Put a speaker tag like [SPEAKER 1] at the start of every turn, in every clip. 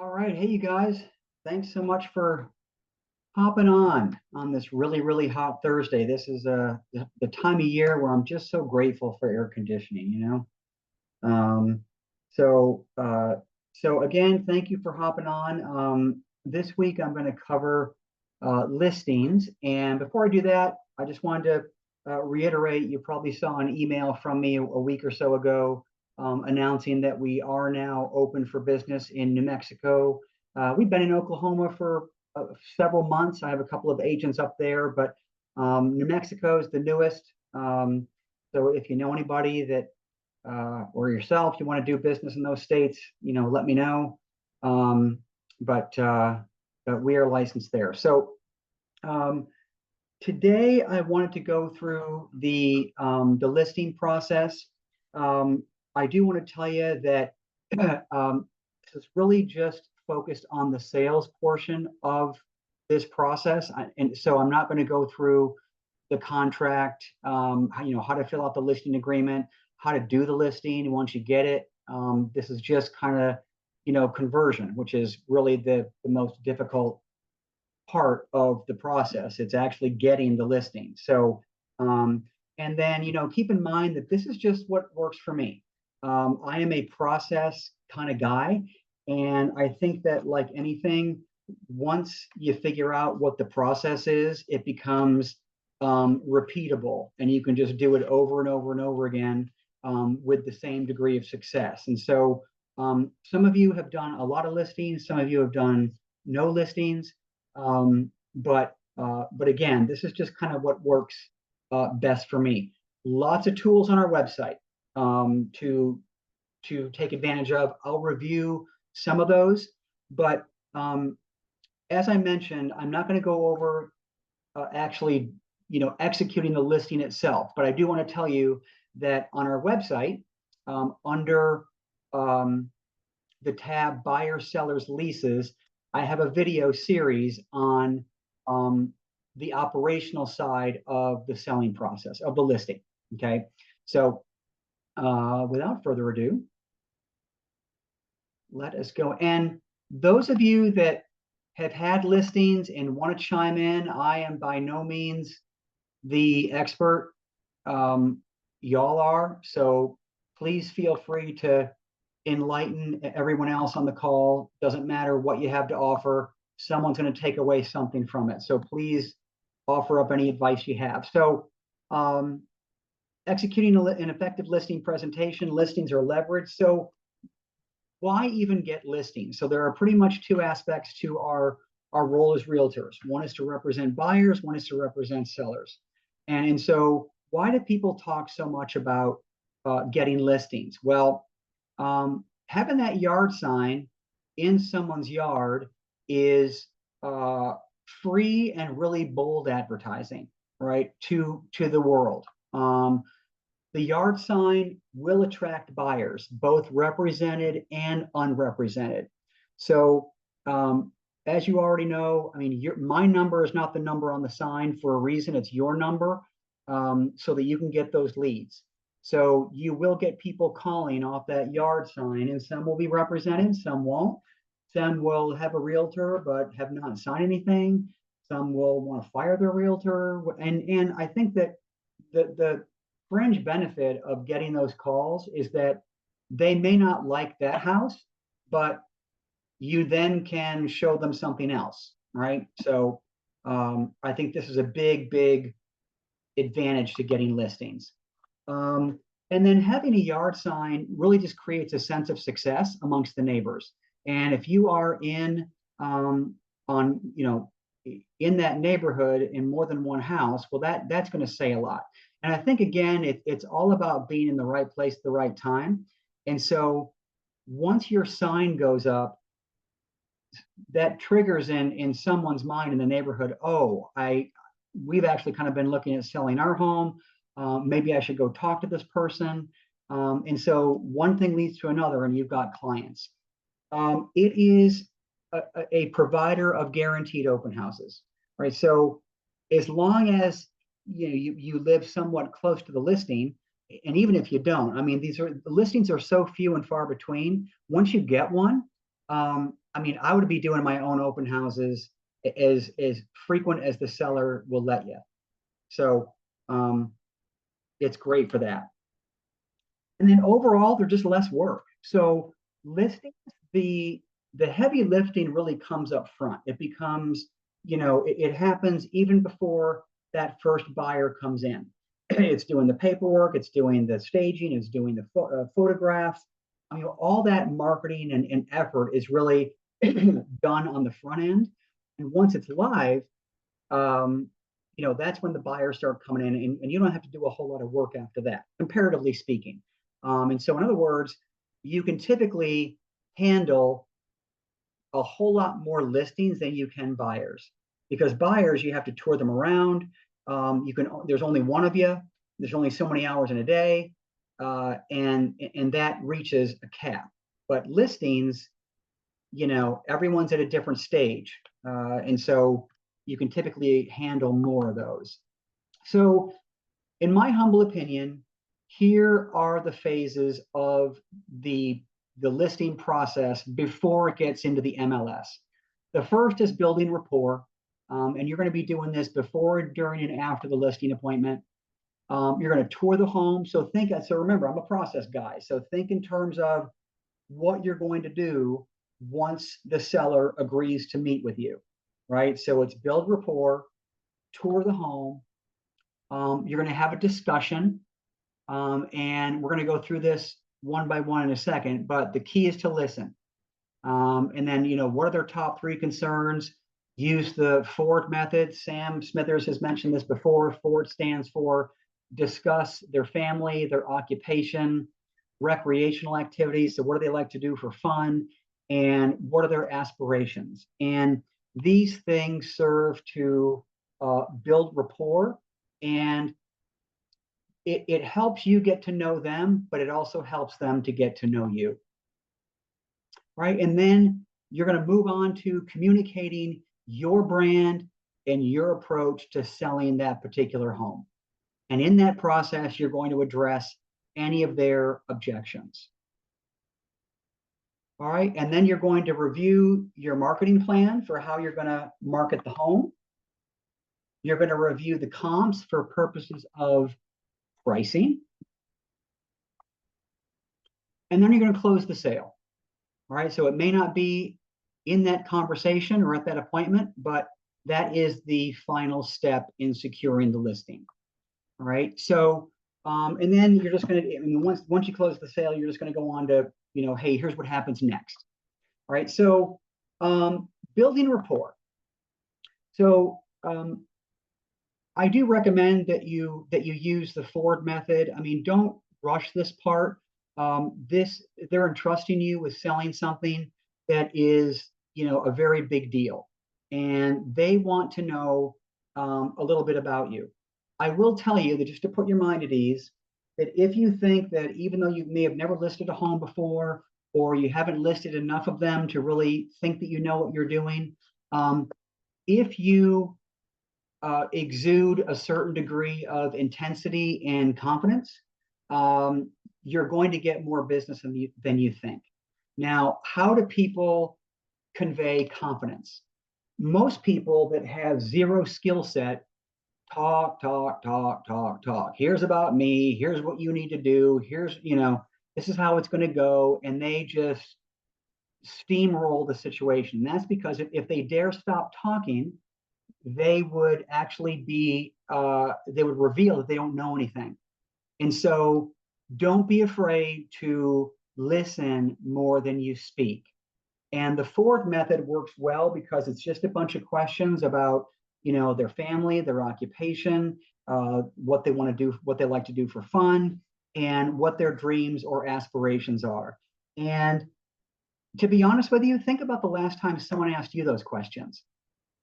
[SPEAKER 1] All right. Hey, you guys. Thanks so much for hopping on this really, really hot Thursday. This is the time of year where I'm just so grateful for air conditioning. Um, so uh, so again, thank you for hopping on. This week I'm going to cover listings. And before I do that, I just wanted to reiterate, you probably saw an email from me a week or so ago announcing that we are now open for business in New Mexico. We've been in Oklahoma for several months. I have a couple of agents up there, but New Mexico is the newest. So if you know anybody that or yourself, you want to do business in those states, let me know. Um, but we are licensed there. So um, today I wanted to go through the listing process. Um, I do want to tell you that it's really just focused on the sales portion of this process, and so I'm not going to go through the contract, how to fill out the listing agreement, how to do the listing once you get it. This is just kind of, conversion, which is really the most difficult part of the process. It's actually getting the listing. So, and then, keep in mind that this is just what works for me. I am a process kind of guy. And I think that, like anything, once you figure out what the process is, it becomes repeatable, and you can just do it over and over and over again with the same degree of success. And so some of you have done a lot of listings, some of you have done no listings. But again, this is just kind of what works best for me. Lots of tools on our website to take advantage of. I'll review some of those, but as I mentioned, I'm not going to go over actually, executing the listing itself. But I do want to tell you that on our website, under the tab Buyers, Sellers, Leases, I have a video series on the operational side of the selling process of the listing. Okay, so without further ado, let us go. And those of you that have had listings and want to chime in, I am by no means the expert. Y'all are. So please feel free to enlighten everyone else on the call. Doesn't matter what you have to offer. Someone's going to take away something from it. So please offer up any advice you have. So executing an effective listing presentation. Listings are leverage. So why even get listings? So there are pretty much two aspects to our role as realtors. One is to represent buyers, one is to represent sellers. And so why do people talk so much about getting listings? Well, having that yard sign in someone's yard is free and really bold advertising, right, to the world. The yard sign will attract buyers, both represented and unrepresented. So as you already know, I mean, my number is not the number on the sign for a reason. It's your number, so that you can get those leads. So you will get people calling off that yard sign, and some will be represented, some won't. Some will have a realtor but have not signed anything. Some will want to fire their realtor. And I think that the fringe benefit of getting those calls is that they may not like that house, but you then can show them something else, right? So I think this is a big, big advantage to getting listings. And then having a yard sign really just creates a sense of success amongst the neighbors. And if you are in in that neighborhood in more than one house, well, that's going to say a lot. And I think, again, it's all about being in the right place at the right time. And so once your sign goes up, that triggers in someone's mind in the neighborhood, oh, we've actually kind of been looking at selling our home. Maybe I should go talk to this person. And so one thing leads to another, and you've got clients. It is a provider of guaranteed open houses, right? So as long as you live somewhat close to the listing, and even if you don't, I mean, the listings are so few and far between. Once you get one, I mean, I would be doing my own open houses as frequent as the seller will let you. So um, it's great for that. And then overall, they're just less work. So listings, the the heavy lifting really comes up front. It becomes, it happens even before that first buyer comes in. It's doing the paperwork, it's doing the staging, it's doing the photographs. I mean, all that marketing and effort is really done on the front end. And once it's live, um, that's when the buyers start coming in, and you don't have to do a whole lot of work after that, comparatively speaking. And so, in other words, you can typically handle a whole lot more listings than you can buyers, because buyers, you have to tour them around. There's only one of you. There's only so many hours in a day, and that reaches a cap. But listings, everyone's at a different stage, and so you can typically handle more of those. So, in my humble opinion, here are the phases of the the listing process before it gets into the MLS. The first is building rapport, and you're going to be doing this before, during, and after the listing appointment. You're going to tour the home. So remember, I'm a process guy. So think in terms of what you're going to do once the seller agrees to meet with you, right? So it's build rapport, tour the home. You're going to have a discussion, and we're going to go through this one by one in a second. But the key is to listen. And then, what are their top three concerns? Use the Ford method. Sam Smithers has mentioned this before. Ford stands for discuss their family, their occupation, recreational activities. So, what do they like to do for fun? And what are their aspirations? And these things serve to build rapport, and it helps you get to know them, but it also helps them to get to know you, right? And then you're going to move on to communicating your brand and your approach to selling that particular home. And in that process, you're going to address any of their objections. All right. And then you're going to review your marketing plan for how you're going to market the home. You're going to review the comps for purposes of pricing. And then you're going to close the sale. All right. So it may not be in that conversation or at that appointment, but that is the final step in securing the listing. All right. So, and then you're just going to, I mean, once you close the sale, you're just going to go on to, hey, here's what happens next. All right. So, building rapport. So, I do recommend that you use the Ford method. I mean, don't rush this part. They're entrusting you with selling something that is, a very big deal, and they want to know a little bit about you. I will tell you that, just to put your mind at ease, that if you think that even though you may have never listed a home before, or you haven't listed enough of them to really think that you know what you're doing, if you exude a certain degree of intensity and confidence, you're going to get more business than you think. Now, how do people convey confidence? Most people that have zero skill set talk, talk, talk, talk, talk. Here's about me. Here's what you need to do. This is how it's going to go. And they just steamroll the situation. And that's because if they dare stop talking, they would actually they would reveal that they don't know anything. And so don't be afraid to listen more than you speak. And the Ford method works well because it's just a bunch of questions about, their family, their occupation, what they want to do, what they like to do for fun, and what their dreams or aspirations are. And to be honest with you, think about the last time someone asked you those questions.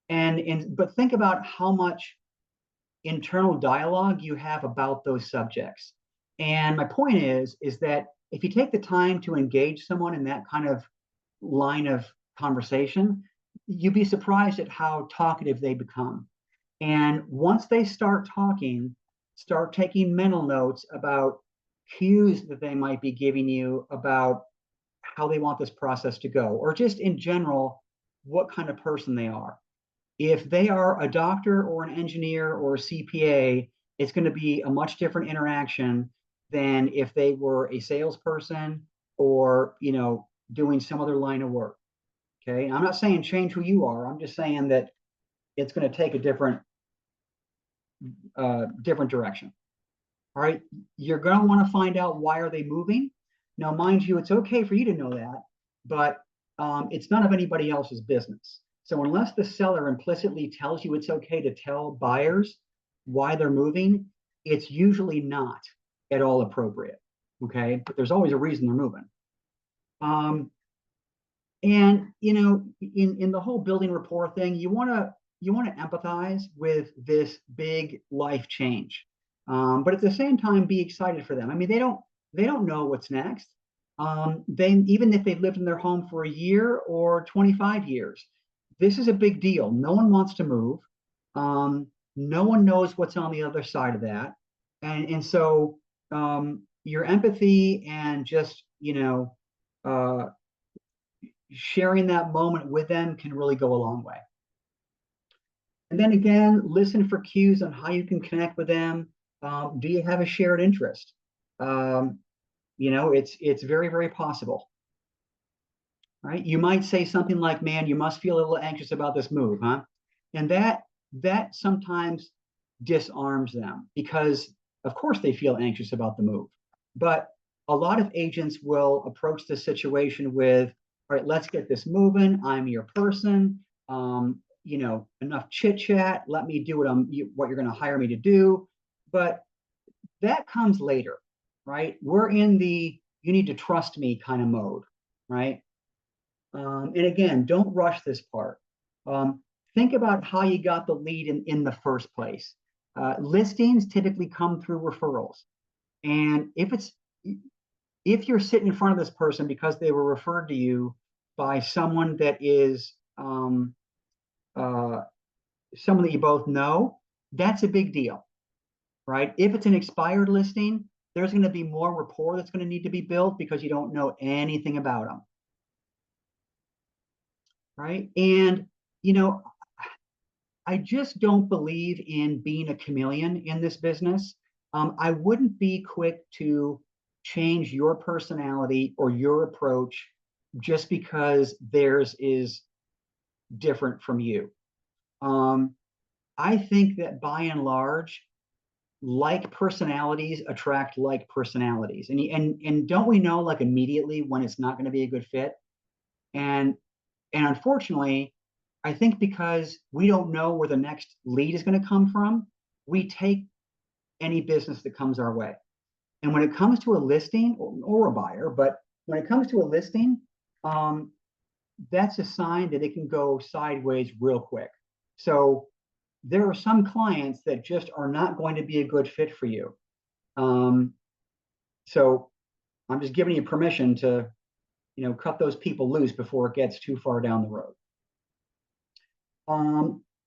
[SPEAKER 1] But think about how much internal dialogue you have about those subjects. And my point is that if you take the time to engage someone in that kind of line of conversation, you'd be surprised at how talkative they become. And once they start talking, start taking mental notes about cues that they might be giving you about how they want this process to go, or just in general, what kind of person they are. If they are a doctor or an engineer or a CPA, it's going to be a much different interaction than if they were a salesperson or, doing some other line of work. Okay. I'm not saying change who you are. I'm just saying that it's going to take a different direction. All right. You're going to want to find out, why are they moving? Now, mind you, it's okay for you to know that, but it's none of anybody else's business. So unless the seller implicitly tells you it's okay to tell buyers why they're moving, it's usually not at all appropriate. Okay. But there's always a reason they're moving. And in the whole building rapport thing, you want to empathize with this big life change, but at the same time be excited for them. I mean, they don't know what's next. Even if they've lived in their home for a year or 25 years, this is a big deal. No one wants to move. No one knows what's on the other side of that, and so your empathy and just sharing that moment with them can really go a long way. And then again, listen for cues on how you can connect with them. Do you have a shared interest? It's very, very possible. Right? You might say something like, "Man, you must feel a little anxious about this move, huh?" And that sometimes disarms them, because of course they feel anxious about the move. But a lot of agents will approach the situation with, "All right, let's get this moving. I'm your person. Enough chit chat. Let me do what you're going to hire me to do." But that comes later, right? We're in the "you need to trust me" kind of mode, right? And again, don't rush this part. Think about how you got the lead in the first place. Listings typically come through referrals, and if you're sitting in front of this person because they were referred to you by someone that is someone that you both know, that's a big deal, right? If it's an expired listing, there's going to be more rapport that's going to need to be built because you don't know anything about them, right? And I just don't believe in being a chameleon in this business. I wouldn't be quick to change your personality or your approach just because theirs is different from you. I think that by and large, like personalities attract like personalities, and don't we know, like, immediately when it's not going to be a good fit? And unfortunately, I think because we don't know where the next lead is going to come from, we take any business that comes our way. And when it comes to a listing or a buyer, but when it comes to a listing, that's a sign that it can go sideways real quick. So there are some clients that just are not going to be a good fit for you. So I'm just giving you permission to, cut those people loose before it gets too far down the road.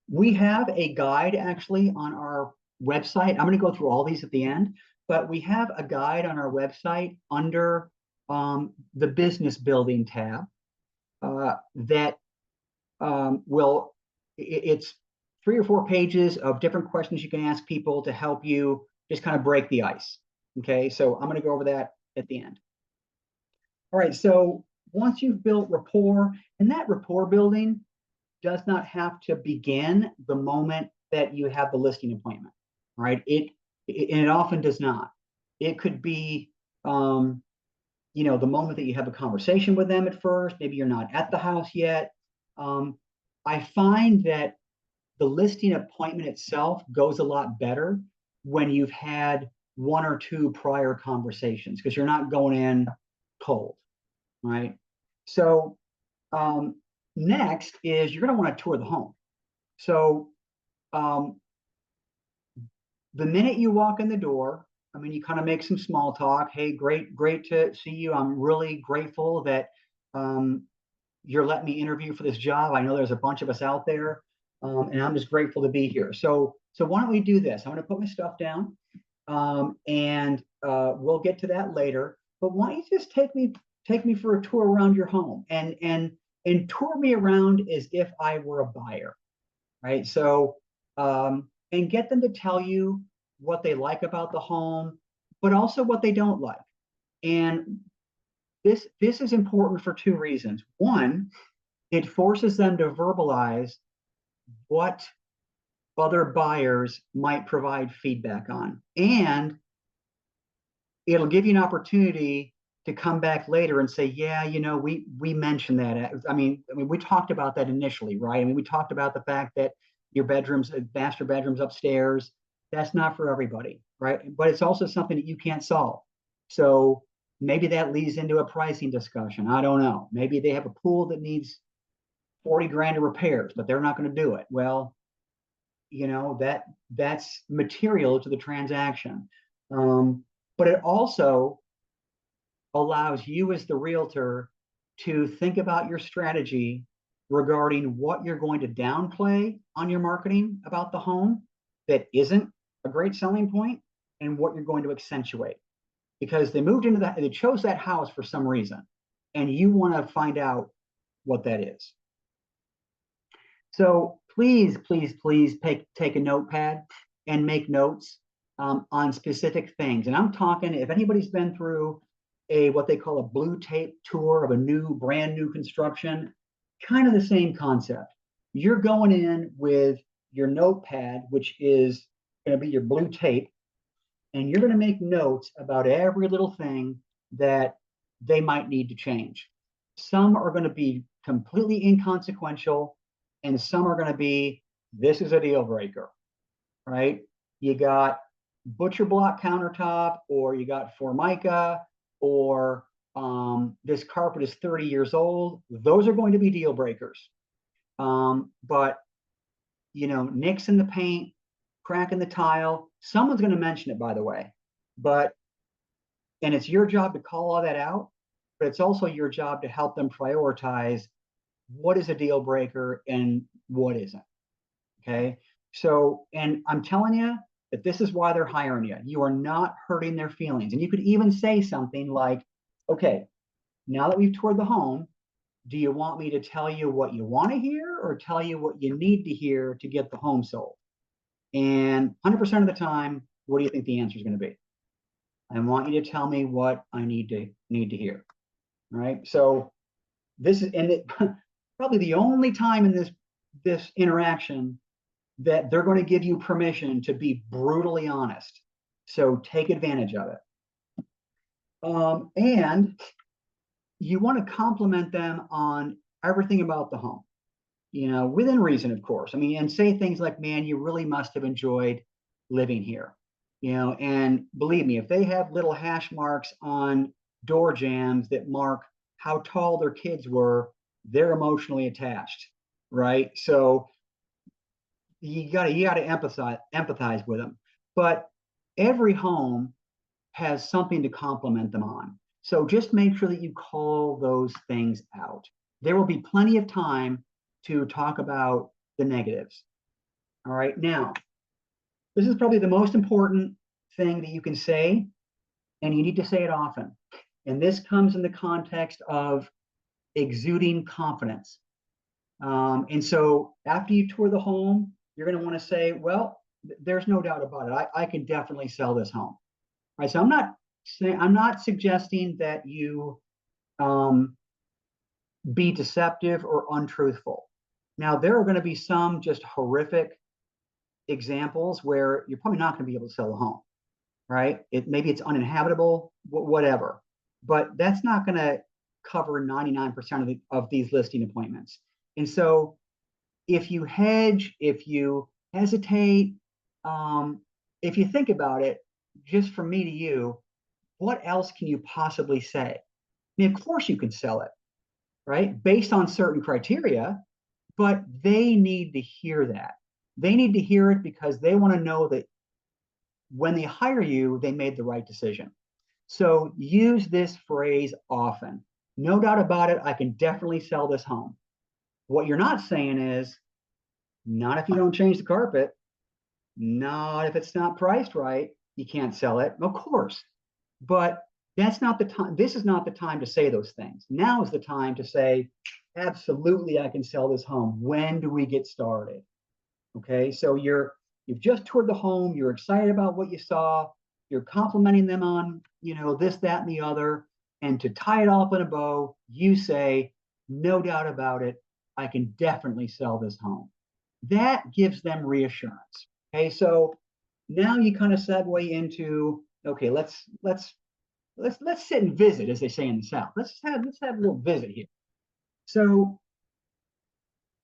[SPEAKER 1] We have a guide actually on our website. I'm going to go through all these at the end, but we have a guide on our website under the business building tab that it's 3 or 4 pages of different questions you can ask people to help you just kind of break the ice. Okay, so I'm going to go over that at the end. All right, so once you've built rapport, and that rapport building does not have to begin the moment that you have the listing appointment, right? It often does not. It could be, the moment that you have a conversation with them at first. Maybe you're not at the house yet. I find that the listing appointment itself goes a lot better when you've had 1 or 2 prior conversations, because you're not going in cold, right? So next is you're going to want to tour the home. So the minute you walk in the door, you kind of make some small talk. "Hey, great to see you. I'm really grateful that you're letting me interview for this job. I know there's a bunch of us out there, and I'm just grateful to be here. So why don't we do this? I'm going to put my stuff down, and we'll get to that later. But why don't you just take me take me for a tour around your home, and tour me around as if I were a buyer, right? So, and get them to tell you what they like about the home, but also what they don't like. And this is important for two reasons. One, it forces them to verbalize what other buyers might provide feedback on. And it'll give you an opportunity to come back later and say, yeah, we mentioned that. I mean, we talked about that initially, right? I mean, we talked about the fact that your bedrooms, master bedrooms upstairs, that's not for everybody, right? But it's also something that you can't solve. So maybe that leads into a pricing discussion. I don't know. Maybe they have a pool that needs 40 grand of repairs, but they're not going to do it. Well, that's material to the transaction. But it also allows you as the realtor to think about your strategy regarding what you're going to downplay on your marketing about the home that isn't a great selling point, and what you're going to accentuate, because they chose that house for some reason, and you want to find out what that is. So please, please, please take a notepad and make notes on specific things. And I'm talking, if anybody's been through what they call a blue tape tour of a brand new construction, kind of the same concept. You're going in with your notepad, which is going to be your blue tape, and you're going to make notes about every little thing that they might need to change. Some are going to be completely inconsequential, and some are going to be, this is a deal breaker, right? You got butcher block countertop, or you got Formica, or this carpet is 30 years old. Those are going to be deal breakers. But nicks in the paint, crack in the tile, someone's going to mention it, by the way. And it's your job to call all that out, but it's also your job to help them prioritize what is a deal breaker and what isn't. Okay. So, and I'm telling you that this is why they're hiring you. You are not hurting their feelings. And you could even say something like, okay, now that we've toured the home, do you want me to tell you what you want to hear, or tell you what you need to hear to get the home sold? And 100% of the time, what do you think the answer is going to be? I want you to tell me what I need to hear. All right. So this is, and probably the only time in this interaction that they're going to give you permission to be brutally honest. So take advantage of it. And you want to compliment them on everything about the home, within reason, of course. I mean, and say things like, man, you really must have enjoyed living here. And believe me, if they have little hash marks on door jambs that mark how tall their kids were, they're emotionally attached, right? So you gotta empathize with them. But every home has something to compliment them on. So just make sure that you call those things out. There will be plenty of time to talk about the negatives. All right. Now, this is probably the most important thing that you can say, and you need to say it often. And this comes in the context of exuding confidence. And so after you tour the home, you're going to want to say, well, there's no doubt about it. I can definitely sell this home. All right. So I'm not suggesting that you be deceptive or untruthful. Now, there are going to be some just horrific examples where you're probably not going to be able to sell a home, right? Maybe it's uninhabitable, whatever. But that's not going to cover 99% of these listing appointments. And so if you hedge, if you hesitate, if you think about it, just from me to you, what else can you possibly say? I mean, of course you can sell it, right? Based on certain criteria, but they need to hear that. They need to hear it because they want to know that when they hire you, they made the right decision. So use this phrase often. No doubt about it, I can definitely sell this home. What you're not saying is, not if you don't change the carpet, not if it's not priced right, you can't sell it, of course. But That's not the time. This is not the time to say those things. Now is the time to say, absolutely, I can sell this home. When do we get started? Okay, so you've just toured the home, you're excited about what you saw, you're complimenting them on, this, that, and the other. And to tie it all up in a bow, you say, no doubt about it, I can definitely sell this home. That gives them reassurance. Okay, so now you kind of segue into, okay, let's sit and visit, as they say in the South. Let's have a little visit here. So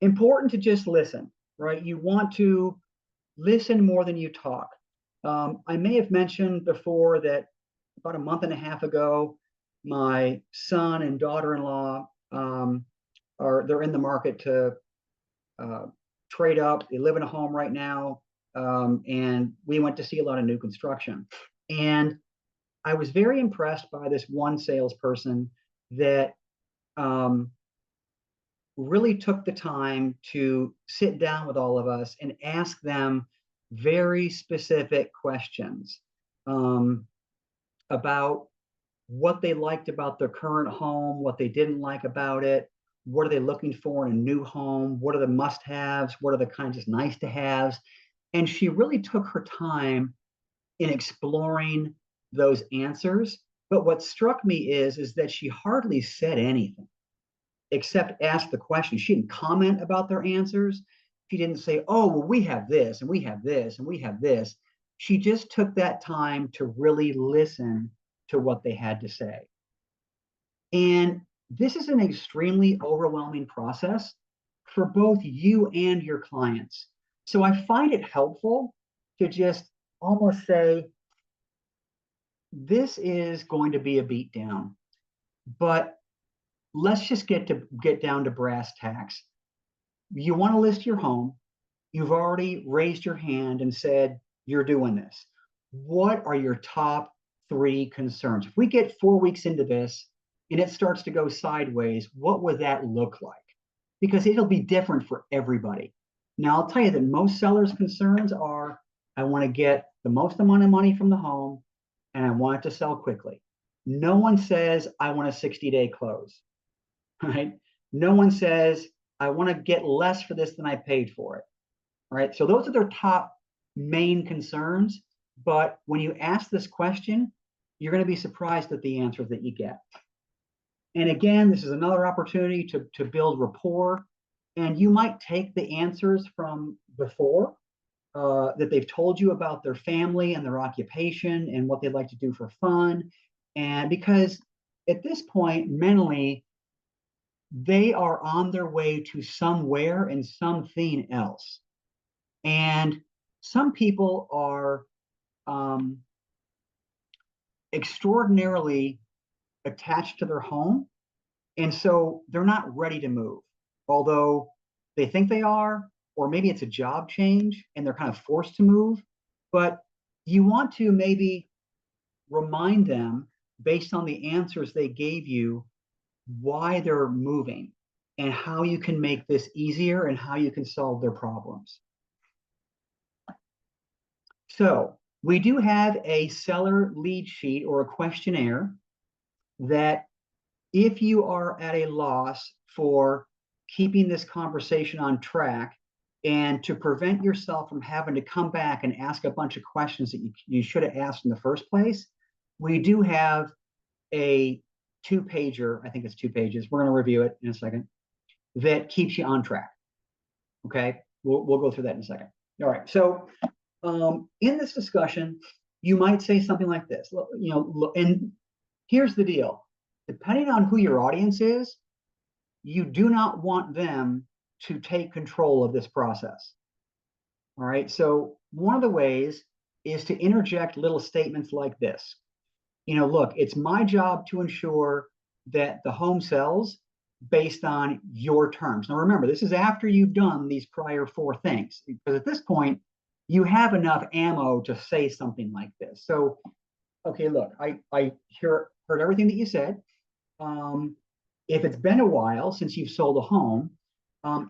[SPEAKER 1] important to just listen, right? You want to listen more than you talk. I may have mentioned before that about a month and a half ago, my son and daughter-in-law they're in the market to uh, trade up. They live in a home right now, and we went to see a lot of new construction. And I was very impressed by this one salesperson that um, really took the time to sit down with all of us and ask them very specific questions um, about what they liked about their current home, what they didn't like about it, what are they looking for in a new home, what are the must haves, what are the kinds of nice to haves. And she really took her time in exploring those answers. But what struck me is that she hardly said anything except ask the question. She didn't comment about their answers. She didn't say, oh, well, we have this and we have this and we have this. She just took that time to really listen to what they had to say. And this is an extremely overwhelming process for both you and your clients. So I find it helpful to just almost say, this is going to be a beatdown, but let's just get down to brass tacks. You want to list your home. You've already raised your hand and said you're doing this. What are your top three concerns? If we get 4 weeks into this and it starts to go sideways, what would that look like? Because it'll be different for everybody. Now, I'll tell you that most sellers' concerns are, I want to get the most amount of money from the home and I want it to sell quickly. No one says, I want a 60-day close, right? No one says, I want to get less for this than I paid for it. All right. So those are their top main concerns. But when you ask this question, you're going to be surprised at the answers that you get. And again, this is another opportunity to build rapport. And you might take the answers from before that they've told you about their family and their occupation and what they'd like to do for fun. And because at this point, mentally, they are on their way to somewhere and something else. And some people are extraordinarily attached to their home. And so they're not ready to move, although they think they are, or maybe it's a job change and they're kind of forced to move. But you want to maybe remind them, based on the answers they gave you, why they're moving and how you can make this easier and how you can solve their problems. So we do have a seller lead sheet or a questionnaire that if you are at a loss for keeping this conversation on track and to prevent yourself from having to come back and ask a bunch of questions that you should have asked in the first place, we do have a two-pager, I think it's 2 pages, we're going to review it in a second, that keeps you on track. Okay, we'll go through that in a second. All right, so in this discussion, you might say something like this, and here's the deal. Depending on who your audience is, you do not want them to take control of this process. All right, so one of the ways is to interject little statements like this. Look, it's my job to ensure that the home sells based on your terms. Now, remember, this is after you've done these prior 4 things, because at this point, you have enough ammo to say something like this. So, okay, look, I heard everything that you said. If it's been a while since you've sold a home,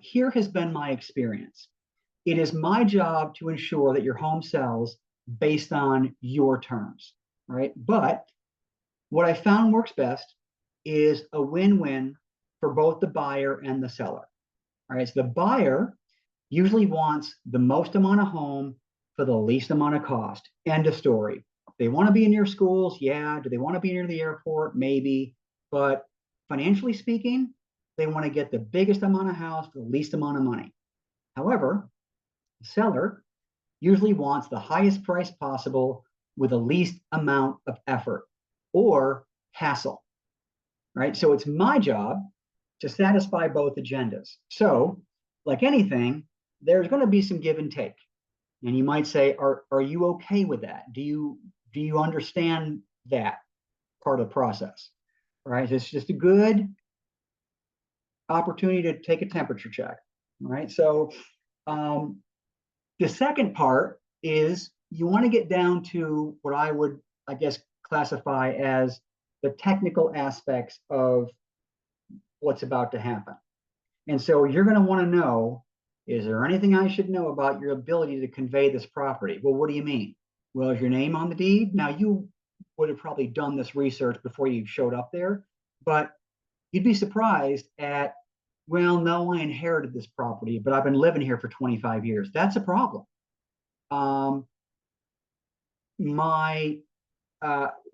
[SPEAKER 1] here has been my experience. It is my job to ensure that your home sells based on your terms, right? But What I found works best is a win-win for both the buyer and the seller. All right, so the buyer usually wants the most amount of home for the least amount of cost. End of story. They want to be near schools, yeah. Do they want to be near the airport? Maybe. But financially speaking, they want to get the biggest amount of house for the least amount of money. However, the seller usually wants the highest price possible with the least amount of effort or hassle, right? So it's my job to satisfy both agendas. So, like anything, there's going to be some give and take. And you might say, are you okay with that? Do you understand that part of the process? Right? It's just a good opportunity to take a temperature check. Right. So um, the second part is you want to get down to what I would, I guess, classify as the technical aspects of what's about to happen. And so you're going to want to know, is there anything I should know about your ability to convey this property? Well, what do you mean? Well, is your name on the deed? Now, you would have probably done this research before you showed up there, but you'd be surprised at, well, no, I inherited this property, but I've been living here for 25 years. That's a problem. Um, my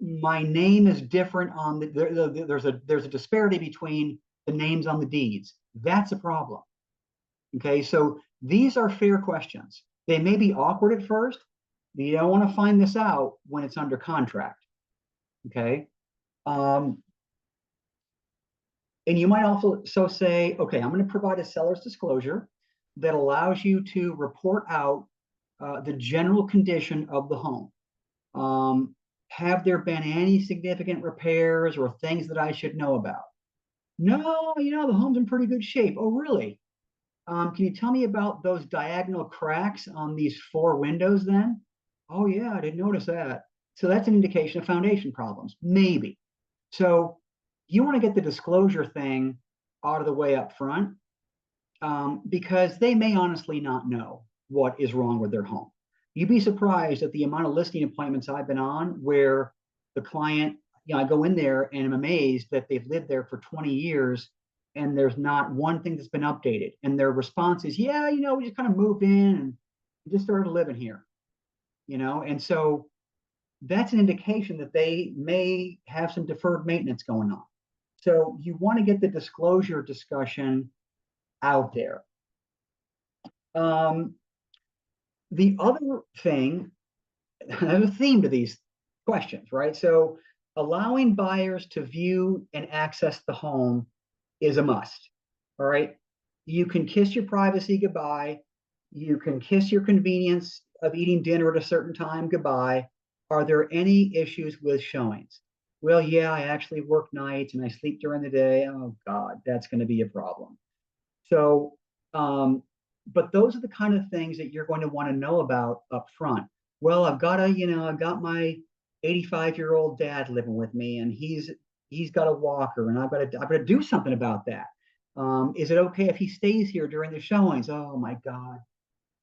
[SPEAKER 1] my name is different on there's a disparity between the names on the deeds. That's a problem. Okay, so these are fair questions. They may be awkward at first. You don't want to find this out when it's under contract. Okay. Um, and you might also say, okay, I'm going to provide a seller's disclosure that allows you to report out the general condition of the home. Have there been any significant repairs or things that I should know about? No, the home's in pretty good shape. Oh, really? Can you tell me about those diagonal cracks on these four windows then? Oh, yeah, I didn't notice that. So that's an indication of foundation problems, maybe. So you want to get the disclosure thing out of the way up front because they may honestly not know what is wrong with their home. You'd be surprised at the amount of listing appointments I've been on where the client, I go in there and I'm amazed that they've lived there for 20 years and there's not one thing that's been updated. And their response is, yeah, we just kind of moved in and just started living here, and so that's an indication that they may have some deferred maintenance going on. So you want to get the disclosure discussion out there. The other thing, there's a theme to these questions, right? So allowing buyers to view and access the home is a must. All right. You can kiss your privacy goodbye. You can kiss your convenience of eating dinner at a certain time goodbye. Are there any issues with showings? Well, yeah, I actually work nights and I sleep during the day. Oh, God, that's going to be a problem. So, but those are the kind of things that you're going to want to know about up front. Well, I've got my 85-year-old dad living with me and he's got a walker and I've got to do something about that. Is it okay if he stays here during the showings? Oh my God.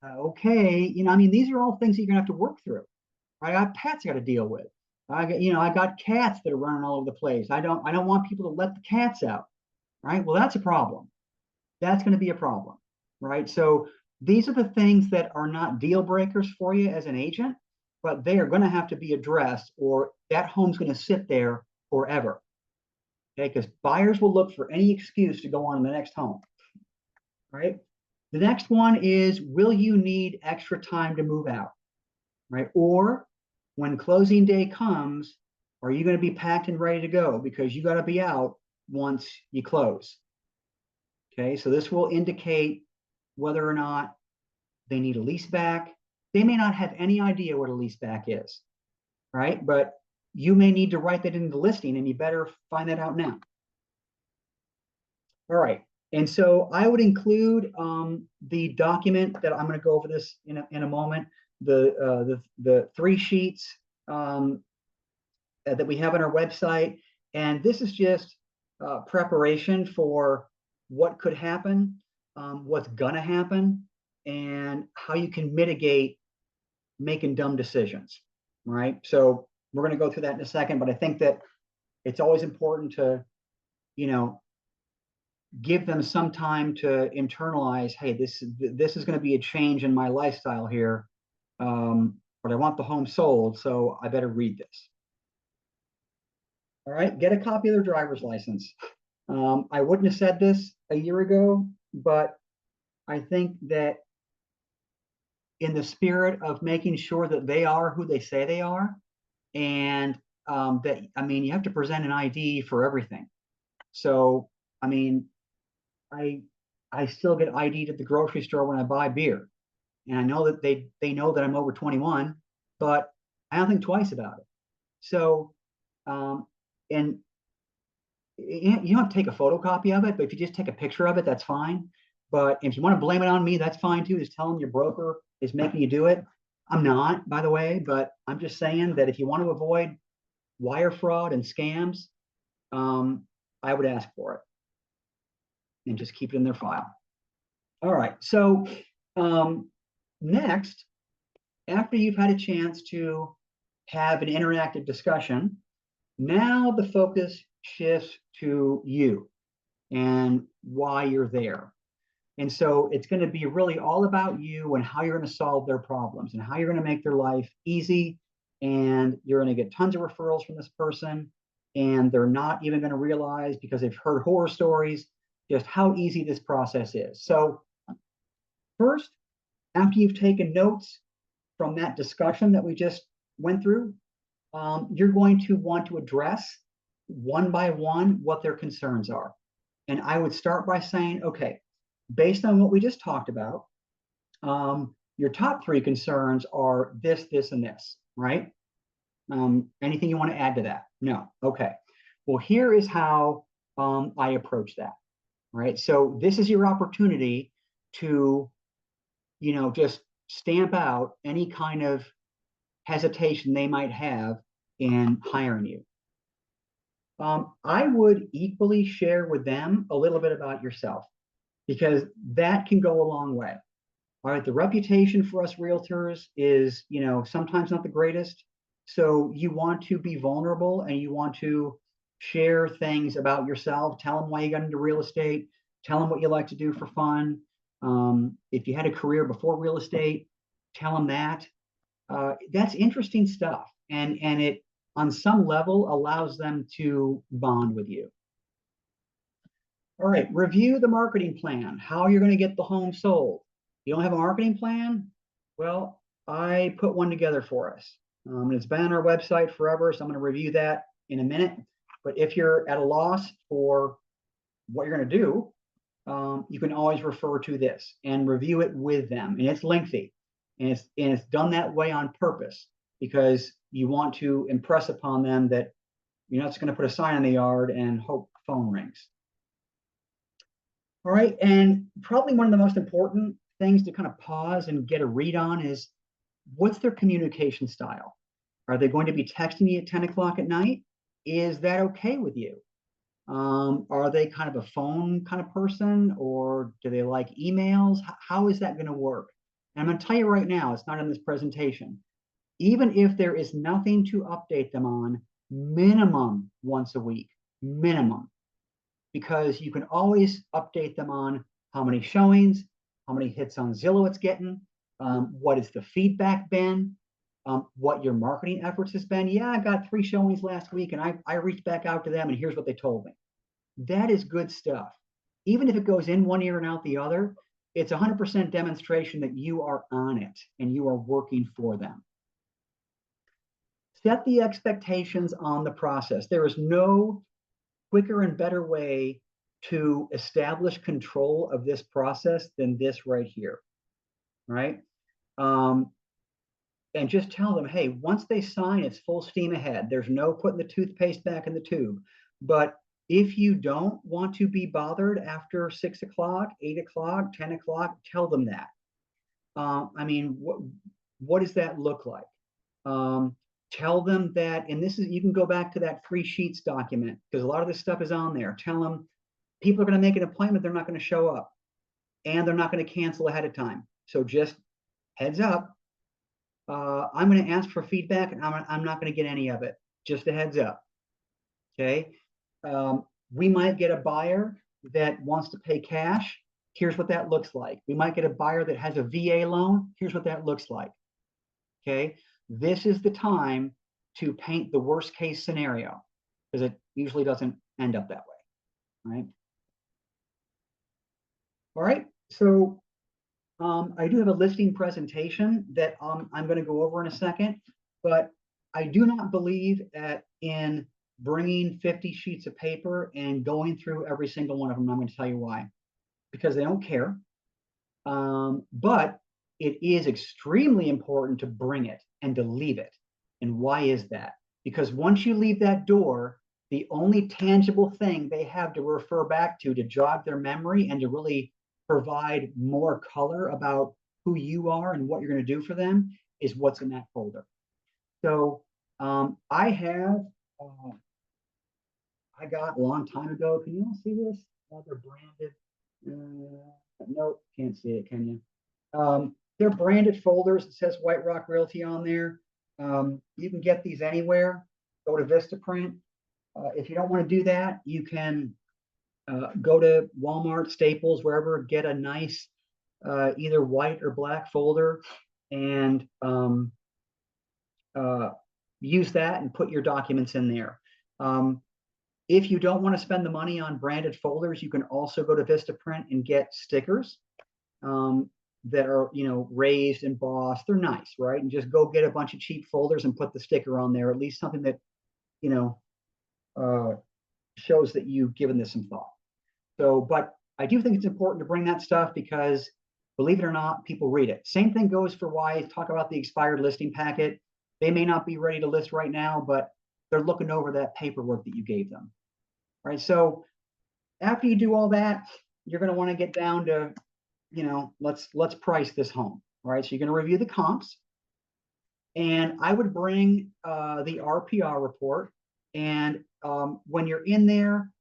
[SPEAKER 1] Okay. These are all things that you're gonna have to work through. I got pets I got to deal with. I got cats that are running all over the place. I don't want people to let the cats out. Right. Well, that's a problem. That's going to be a problem. Right. So these are the things that are not deal breakers for you as an agent, but they are going to have to be addressed or that home's going to sit there forever. Okay. Because buyers will look for any excuse to go on to the next home. Right. The next one is, will you need extra time to move out? Right. Or when closing day comes, are you going to be packed and ready to go because you got to be out once you close? Okay, so this will indicate whether or not they need a lease back. They may not have any idea what a lease back is, right? But you may need to write that in the listing and you better find that out now. All right, and so I would include the document that I'm going to go over this in a moment, the 3 sheets that we have on our website. And this is just preparation for what could happen, what's going to happen, and how you can mitigate making dumb decisions, right? So we're going to go through that in a second, but I think that it's always important to, you know, give them some time to internalize, hey, this is going to be a change in my lifestyle here, but I want the home sold, so I better read this. All right, get a copy of their driver's license. I wouldn't have said this a year ago, but I think that in the spirit of making sure that they are who they say they are, and that, I mean, you have to present an ID for everything. So, I mean, I I still get ID'd at the grocery store when I buy beer, and I know that they know that I'm over 21, but I don't think twice about it. So, um, and you don't have to take a photocopy of it, but if you just take a picture of it, that's fine. But if you want to blame it on me, that's fine too. Just tell them your broker is making you do it. I'm not, by the way, but I'm just saying that if you want to avoid wire fraud and scams, I would ask for it and just keep it in their file. All right. So next, after you've had a chance to have an interactive discussion, now the focus shifts to you and why you're there. And so it's going to be really all about you and how you're going to solve their problems and how you're going to make their life easy. And you're going to get tons of referrals from this person. And they're not even going to realize, because they've heard horror stories, just how easy this process is. So first, after you've taken notes from that discussion that we just went through, you're going to want to address one by one what their concerns are. And I would start by saying, okay, based on what we just talked about, your top three concerns are this, this, and this, right? Anything you want to add to that? No. Okay. Well, here is how I approach that, right? So this is your opportunity to, just stamp out any kind of hesitation they might have in hiring you. I would equally share with them a little bit about yourself, because that can go a long way. All right, the reputation for us realtors is, sometimes not the greatest. So you want to be vulnerable and you want to share things about yourself. Tell them why you got into real estate. Tell them what you like to do for fun. If you had a career before real estate, tell them that. That's interesting stuff, and it on some level allows them to bond with you. All right, review the marketing plan, how you're going to get the home sold. You don't have a marketing plan? Well, I put one together for us. And it's been on our website forever, so I'm going to review that in a minute. But if you're at a loss for what you're going to do, you can always refer to this and review it with them. And it's lengthy, and it's done that way on purpose, because you want to impress upon them that you're not just going to put a sign in the yard and hope phone rings. All right, and probably one of the most important things to kind of pause and get a read on is, what's their communication style? Are they going to be texting you at 10 o'clock at night? Is that okay with you? Are they kind of a phone kind of person, or do they like emails? How is that going to work? And I'm going to tell you right now, it's not in this presentation. Even if there is nothing to update them on, minimum once a week, minimum, because you can always update them on how many showings, how many hits on Zillow it's getting, what has the feedback been, what your marketing efforts has been. Yeah, I got 3 showings last week, and I reached back out to them, and here's what they told me. That is good stuff. Even if it goes in one ear and out the other, it's 100% demonstration that you are on it and you are working for them. Set the expectations on the process. There is no quicker and better way to establish control of this process than this right here, right? And just tell them, hey, once they sign, it's full steam ahead. There's no putting the toothpaste back in the tube. But if you don't want to be bothered after 6 o'clock, 8 o'clock, 10 o'clock, tell them that. I mean, what does that look like? Tell them that, and this is, you can go back to that 3 sheets document, because a lot of this stuff is on there. Tell them people are going to make an appointment, they're not going to show up, and they're not going to cancel ahead of time. So just heads up, I'm going to ask for feedback, and I'm not going to get any of it. Just a heads up. Okay. We might get a buyer that wants to pay cash. Here's what that looks like. We might get a buyer that has a VA loan. Here's what that looks like. Okay. This is the time to paint the worst case scenario because it usually doesn't end up that way. Right. All right. So I do have a listing presentation that I'm going to go over in a second, but I do not believe in bringing 50 sheets of paper and going through every single one of them. I'm going to tell you why. Because they don't care. But it is extremely important to bring it and to leave it. And why is that? Because once you leave that door, the only tangible thing they have to refer back to jog their memory and to really provide more color about who you are and what you're going to do for them is what's in that folder. So I got a long time ago. Can you all see this? They're branded. Nope, can't see it, can you? They're branded folders. It says White Rock Realty on there. You can get these anywhere. Go to Vistaprint. If you don't want to do that, you can go to Walmart, Staples, wherever, get a nice either white or black folder and use that and put your documents in there. If you don't want to spend the money on branded folders, you can also go to Vistaprint and get stickers that are, raised, embossed. They're nice, right? And just go get a bunch of cheap folders and put the sticker on there, at least something that, shows that you've given this some thought. So, but I do think it's important to bring that stuff because, believe it or not, people read it. Same thing goes for why I talk about the expired listing packet. They may not be ready to list right now, but they're looking over that paperwork that you gave them. Right. So after you do all that, you're going to want to get down to, let's price this home. Right. So you're going to review the comps. And I would bring the RPR report. And when you're in there,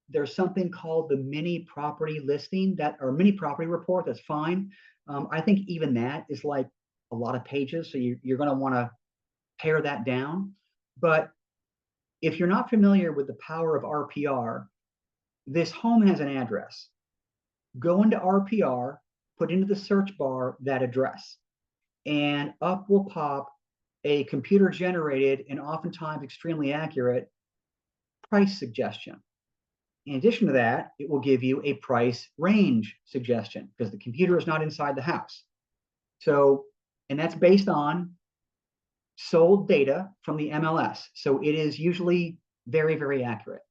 [SPEAKER 1] there's something called the mini property listing or mini property report. That's fine. I think even that is like a lot of pages. So you're going to want to pare that down. But if you're not familiar with the power of RPR, this home has an address. Go into RPR, put into the search bar that address, and up will pop a computer generated and oftentimes extremely accurate price suggestion. In addition to that, it will give you a price range suggestion because the computer is not inside the house. So, and that's based on sold data from the MLS. So it is usually very, very accurate.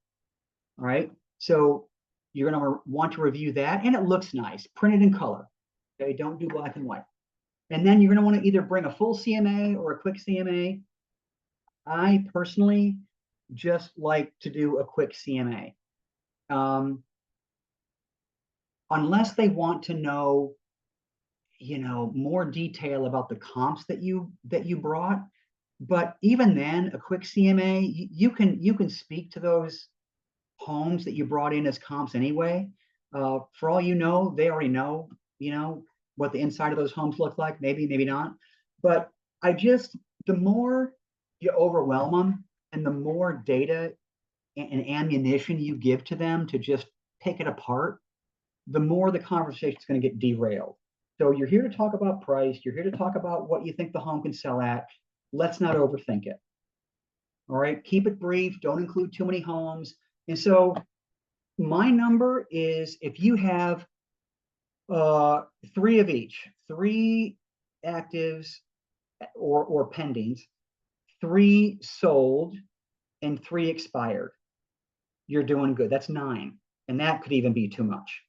[SPEAKER 1] All right. So you're going to want to review that. And it looks nice, printed in color. Okay. Don't do black and white. And then you're going to want to either bring a full CMA or a quick CMA. I personally just like to do a quick CMA. Unless they want to know, more detail about the comps that you brought. But even then, a quick CMA, you can speak to those homes that you brought in as comps anyway. For all you know, they already know, what the inside of those homes look like. Maybe, maybe not. But the more you overwhelm them and the more data and ammunition you give to them to just pick it apart, the more the conversation is going to get derailed. So you're here to talk about price. You're here to talk about what you think the home can sell at. Let's not overthink it. All right. Keep it brief. Don't include too many homes. And so my number is if you have 3 of each, 3 actives or pendings, 3 sold, and 3 expired, you're doing good. That's 9. And that could even be too much.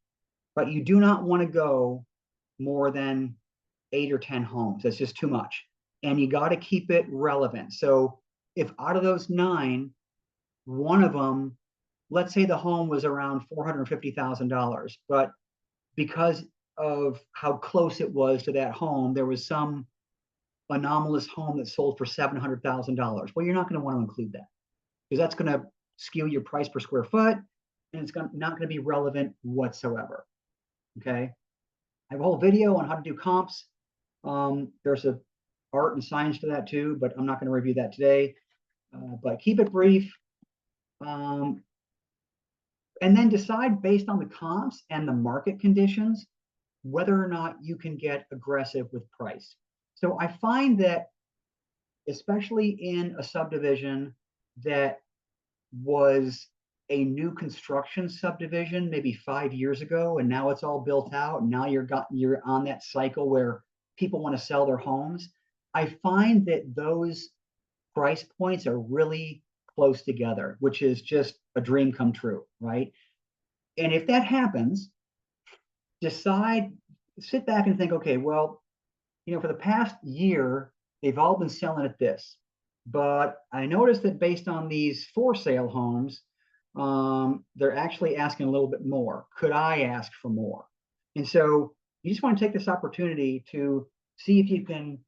[SPEAKER 1] But you do not want to go more than 8 or 10 homes. That's just too much. And you got to keep it relevant. So if out of those 9, one of them, let's say the home was around $450,000, but because of how close it was to that home, there was some anomalous home that sold for $700,000. Well, you're not going to want to include that because that's going to skew your price per square foot, and it's not going to be relevant whatsoever. Okay. I have a whole video on how to do comps. There's a art and science to that too, but I'm not going to review that today. But keep it brief. Um, and then decide based on the comps and the market conditions whether or not you can get aggressive with price. So I find that, especially in a subdivision that was a new construction subdivision maybe 5 years ago, and now it's all built out, and now you're on that cycle where people want to sell their homes. I find that those price points are really close together, which is just a dream come true, right? And if that happens, decide, sit back and think, okay, well, for the past year, they've all been selling at this. But I noticed that based on these for sale homes, they're actually asking a little bit more. Could I ask for more? And so you just want to take this opportunity to see if you can,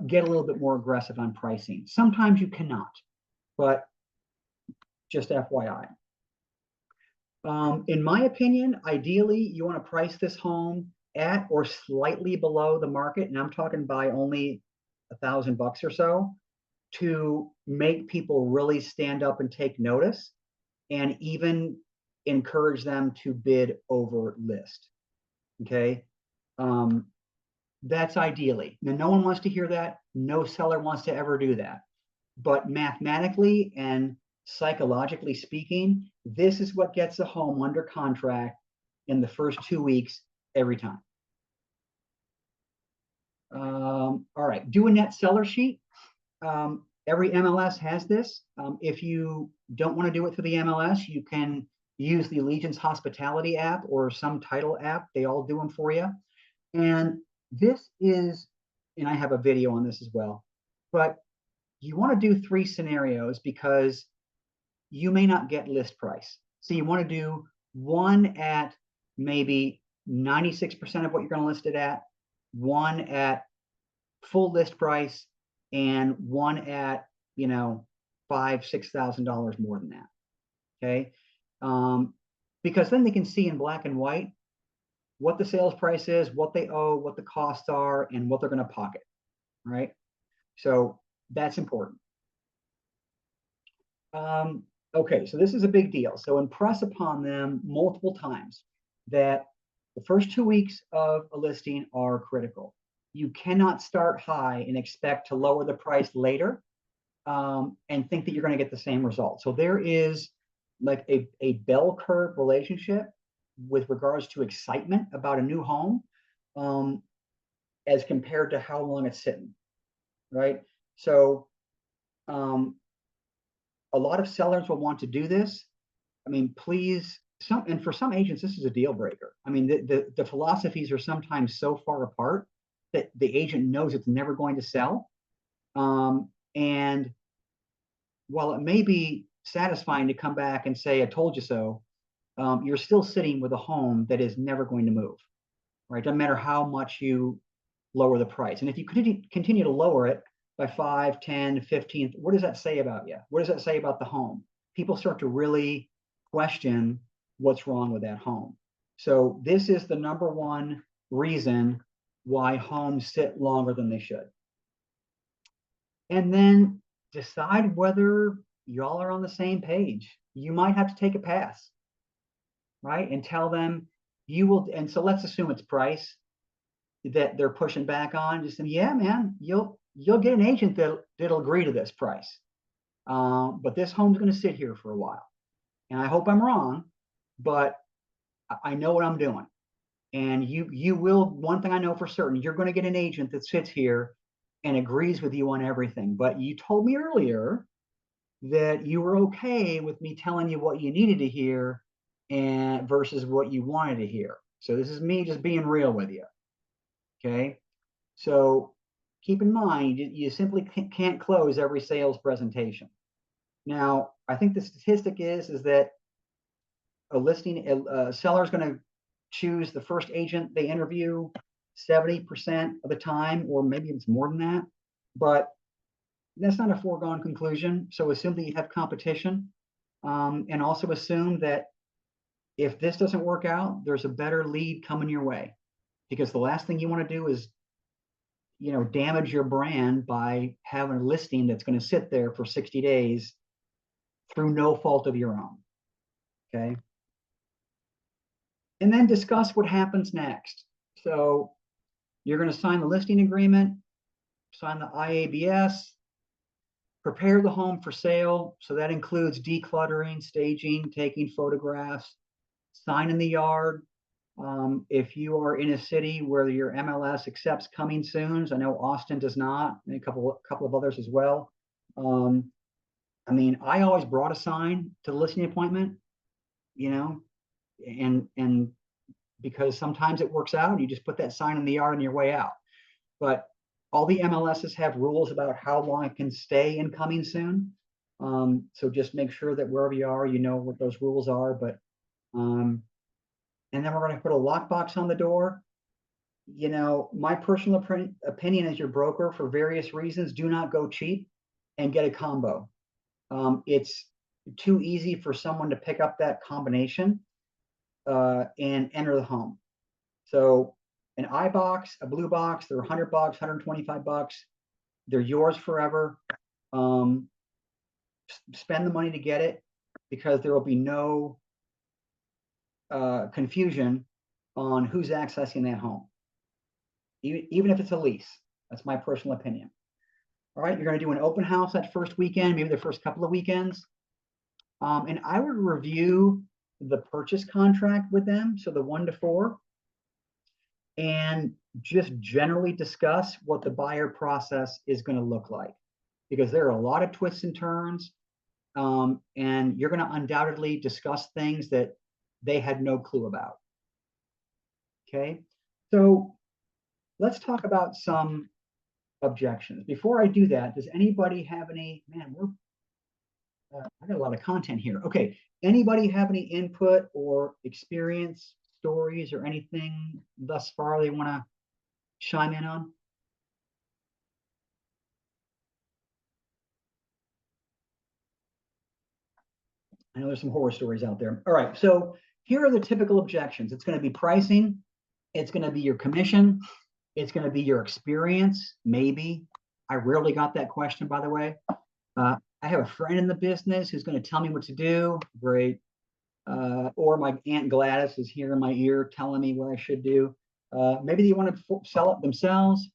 [SPEAKER 1] get a little bit more aggressive on pricing. Sometimes you cannot, but just FYI. In my opinion, ideally, you want to price this home at or slightly below the market, and I'm talking by only $1,000 or so, to make people really stand up and take notice, and even encourage them to bid over list. Okay, that's ideally. Now, no one wants to hear that. No seller wants to ever do that. But mathematically and psychologically speaking, this is what gets a home under contract in the first 2 weeks every time. All right, do a net seller sheet. Every MLS has this. If you don't want to do it through the MLS, you can use the Allegiance Hospitality app or some title app. They all do them for you. And this is, and I have a video on this as well, but you want to do 3 scenarios because you may not get list price. So you want to do one at maybe 96% of what you're going to list it at, one at full list price, and one at, $5,000-$6,000 more than that. Okay. Because then they can see in black and white what the sales price is, what they owe, what the costs are, and what they're going to pocket. Right. So that's important. Okay, so this is a big deal. So impress upon them multiple times that the first 2 weeks of a listing are critical. You cannot start high and expect to lower the price later, and think that you're going to get the same result. So there is like a bell curve relationship with regards to excitement about a new home, as compared to how long it's sitting, right? So a lot of sellers will want to do this. I mean, please, and for some agents, this is a deal breaker. I mean, the philosophies are sometimes so far apart that the agent knows it's never going to sell. And while it may be satisfying to come back and say, I told you so, you're still sitting with a home that is never going to move, right? Doesn't matter how much you lower the price. And if you continue to lower it by 5, 10, 15, what does that say about you? What does that say about the home? People start to really question what's wrong with that home. So this is the number one reason why homes sit longer than they should. And then decide whether y'all are on the same page. You might have to take a pass, right? And tell them you will. And so let's assume it's price that they're pushing back on. Just say, yeah, man, you'll get an agent that'll agree to this price. But this home's going to sit here for a while. And I hope I'm wrong, but I know what I'm doing. And you will, one thing I know for certain, you're going to get an agent that sits here and agrees with you on everything. But you told me earlier that you were okay with me telling you what you needed to hear and versus what you wanted to hear. So this is me just being real with you. Okay. So keep in mind, you simply can't close every sales presentation. Now, I think the statistic is that a seller is going to choose the first agent they interview 70% of the time, or maybe it's more than that, but that's not a foregone conclusion. So assume that you have competition, and also assume that if this doesn't work out, there's a better lead coming your way, because the last thing you want to do is damage your brand by having a listing that's going to sit there for 60 days through no fault of your own. Okay. And then discuss what happens next. So you're going to sign the listing agreement, sign the IABS, prepare the home for sale. So that includes decluttering, staging, taking photographs, sign in the yard. If you are in a city where your MLS accepts coming soons, I know Austin does not, and a couple of others as well. I mean, I always brought a sign to the listing appointment, you know, and because sometimes it works out, you just put that sign in the yard on your way out. But all the MLSs have rules about how long it can stay in coming soon. So just make sure that wherever you are, you know what those rules are. But and then we're going to put a lockbox on the door. You know, my personal opinion as your broker, for various reasons, do not go cheap and get a combo. It's too easy for someone to pick up that combination and enter the home. So an iBox, a blue box, they're $100, $125. They're yours forever. Spend the money to get it, because there will be no confusion on who's accessing that home, even if it's a lease. That's my personal opinion. All right, you're going to do an open house that first weekend, maybe the first couple of weekends. And I would review the purchase contract with them, so the 1 to 4, and just generally discuss what the buyer process is going to look like, because there are a lot of twists and turns, and you're going to undoubtedly discuss things that they had no clue about. Okay, so let's talk about some objections. Before I do that, does anybody have any, man, I got a lot of content here. Okay, anybody have any input or experience, stories, or anything thus far they want to chime in on? I know there's some horror stories out there. All right, so here are the typical objections. It's going to be pricing. It's going to be your commission. It's going to be your experience, maybe. I rarely got that question, by the way. I have a friend in the business who's going to tell me what to do. Great. Or my Aunt Gladys is here in my ear telling me what I should do. Maybe they want to sell it themselves.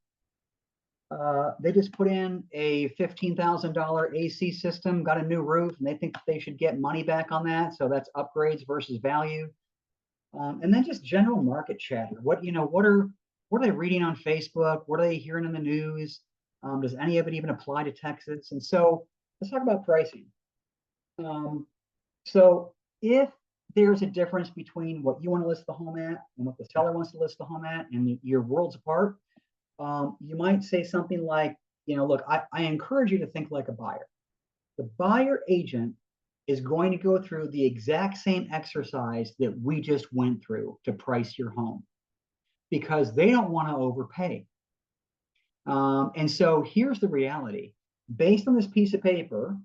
[SPEAKER 1] They just put in a $15,000 AC system, got a new roof, and they think they should get money back on that. So that's upgrades versus value. And then just general market chatter. What are they reading on Facebook? What are they hearing in the news? Does any of it even apply to Texas? And so let's talk about pricing. So if there's a difference between what you want to list the home at and what the seller wants to list the home at, and your worlds apart, you might say something like, look, I encourage you to think like a buyer. The buyer agent is going to go through the exact same exercise that we just went through to price your home, because they don't want to overpay. And so here's the reality. Based on this piece of paper,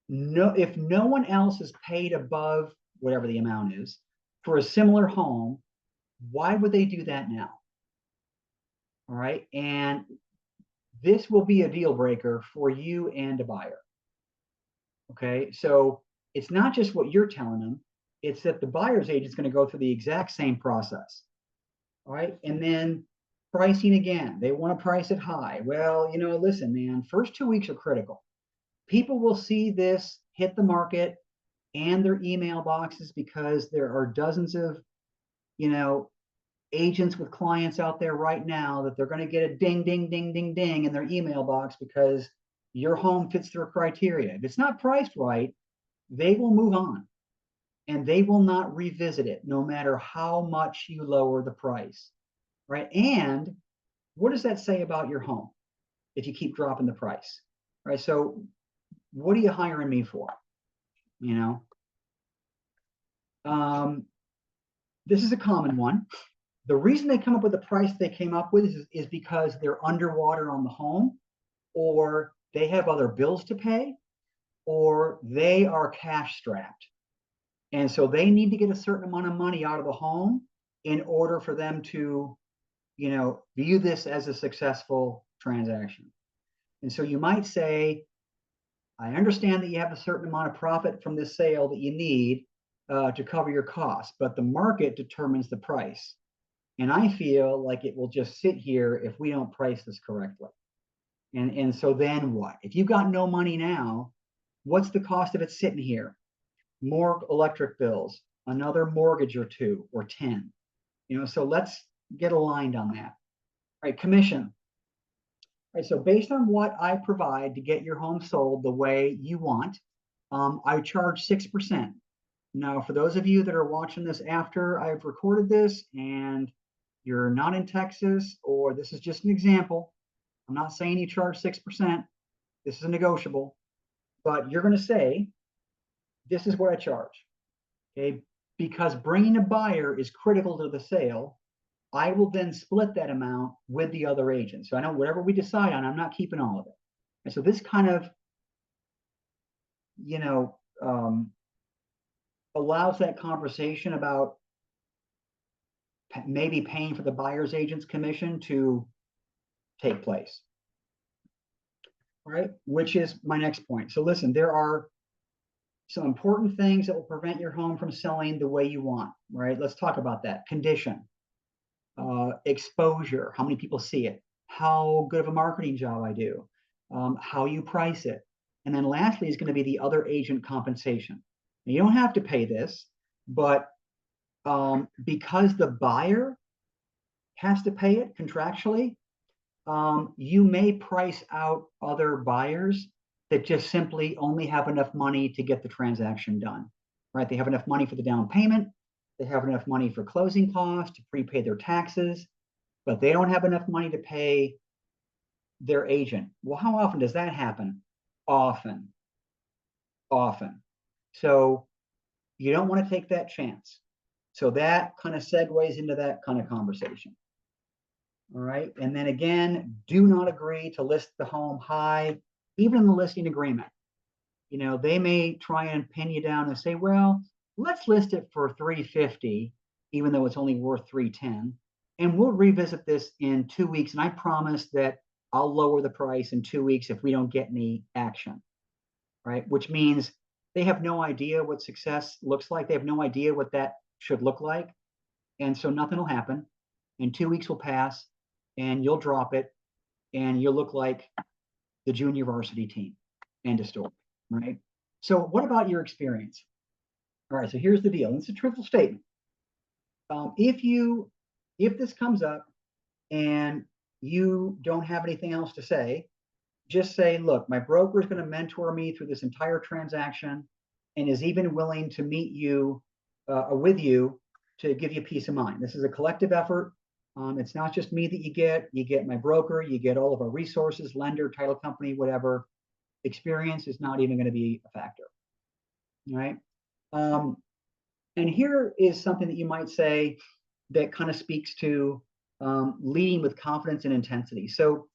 [SPEAKER 1] if no one else is paid above whatever the amount is for a similar home, why would they do that now? All right. And this will be a deal breaker for you and a buyer. Okay. So it's not just what you're telling them, it's that the buyer's agent is going to go through the exact same process. All right. And then pricing again, they want to price it high. Well, listen, man, first 2 weeks are critical. People will see this hit the market and their email boxes, because there are dozens of, agents with clients out there right now that they're going to get a ding, ding, ding, ding, ding in their email box because your home fits their criteria. If it's not priced right, they will move on and they will not revisit it, no matter how much you lower the price, right? And what does that say about your home if you keep dropping the price, right? So what are you hiring me for? This is a common one. The reason they come up with the price they came up with is because they're underwater on the home, or they have other bills to pay, or they are cash strapped. And so they need to get a certain amount of money out of the home in order for them to, view this as a successful transaction. And so you might say, I understand that you have a certain amount of profit from this sale that you need to cover your costs, but the market determines the price. And I feel like it will just sit here if we don't price this correctly. And so then what? If you've got no money now, what's the cost of it sitting here? More electric bills, another mortgage or two or 10. So let's get aligned on that. All right, commission. All right, so based on what I provide to get your home sold the way you want, I charge 6%. Now, for those of you that are watching this after I've recorded this and you're not in Texas, or this is just an example, I'm not saying you charge 6%. This is a negotiable, but you're going to say, this is what I charge. Okay. Because bringing a buyer is critical to the sale, I will then split that amount with the other agent. So I know whatever we decide on, I'm not keeping all of it. And so this kind of, you know, allows that conversation about maybe paying for the buyer's agent's commission to take place. All right, which is my next point. So listen, there are some important things that will prevent your home from selling the way you want, right? Let's talk about that. Condition, exposure, how many people see it, how good of a marketing job I do, how you price it. And then lastly is going to be the other agent compensation. Now, you don't have to pay this, but because the buyer has to pay it contractually, you may price out other buyers that just simply only have enough money to get the transaction done, right? They have enough money for the down payment. They have enough money for closing costs to prepay their taxes, but they don't have enough money to pay their agent. Well, how often does that happen? Often, often. So you don't want to take that chance. So that kind of segues into that kind of conversation. All right. And then again, do not agree to list the home high, even in the listing agreement. They may try and pin you down and say, well, let's list it for 350, even though it's only worth 310. And we'll revisit this in 2 weeks. And I promise that I'll lower the price in 2 weeks if we don't get any action. Right. Which means they have no idea what success looks like. They have no idea what that should look like. And so nothing will happen. And 2 weeks will pass and you'll drop it and you'll look like the junior varsity team. End of story. Right. So what about your experience? All right. So here's the deal. And it's a truthful statement. If this comes up and you don't have anything else to say, just say, look, my broker is going to mentor me through this entire transaction and is even willing to meet you with you to give you peace of mind. This is a collective effort. It's not just me that you get my broker, you get all of our resources, lender, title company, whatever. Experience is not even going to be a factor. All right. And here is something that you might say that kind of speaks to leading with confidence and intensity. So,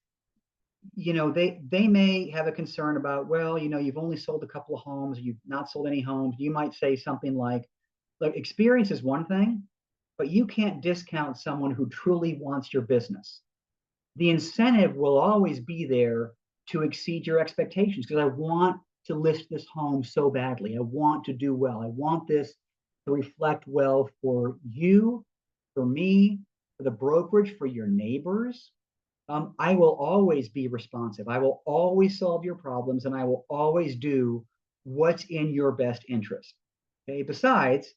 [SPEAKER 1] they may have a concern about, well, you've only sold a couple of homes, you've not sold any homes. You might say something like, look, experience is one thing, but you can't discount someone who truly wants your business. The incentive will always be there to exceed your expectations because I want to list this home so badly. I want to do well. I want this to reflect well for you, for me, for the brokerage, for your neighbors. I will always be responsive. I will always solve your problems and I will always do what's in your best interest. Okay. Besides,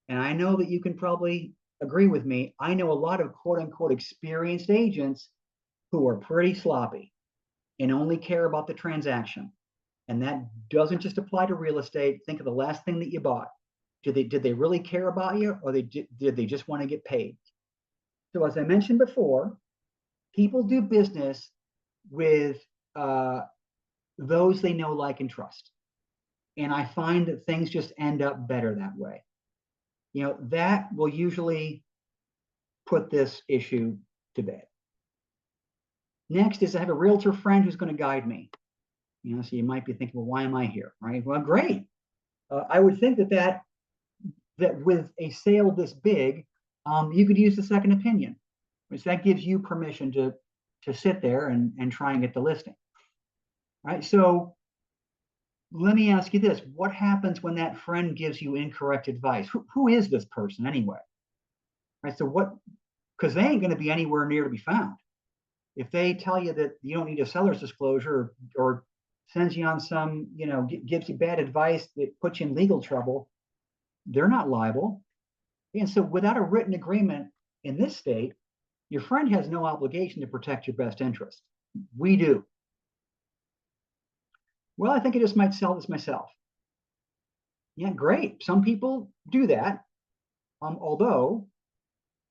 [SPEAKER 1] and I know that you can probably agree with me, I know a lot of quote unquote experienced agents who are pretty sloppy and only care about the transaction. And that doesn't just apply to real estate. Think of the last thing that you bought. Did they really care about you, or did they just want to get paid? So as I mentioned before, people do business with those they know, like, and trust. And I find that things just end up better that way. That will usually put this issue to bed. Next is I have a realtor friend who's going to guide me. So you might be thinking, well, why am I here? Right? Well, great. I would think that with a sale this big, you could use the second opinion, which that gives you permission to sit there and try and get the listing. Right. So let me ask you this. What happens when that friend gives you incorrect advice? Who is this person anyway? Right. So what, because they ain't going to be anywhere near to be found. If they tell you that you don't need a seller's disclosure or sends you on some, gives you bad advice that puts you in legal trouble, they're not liable. And so without a written agreement in this state, your friend has no obligation to protect your best interest. We do. Well, I think I just might sell this myself. Yeah, great. Some people do that. Although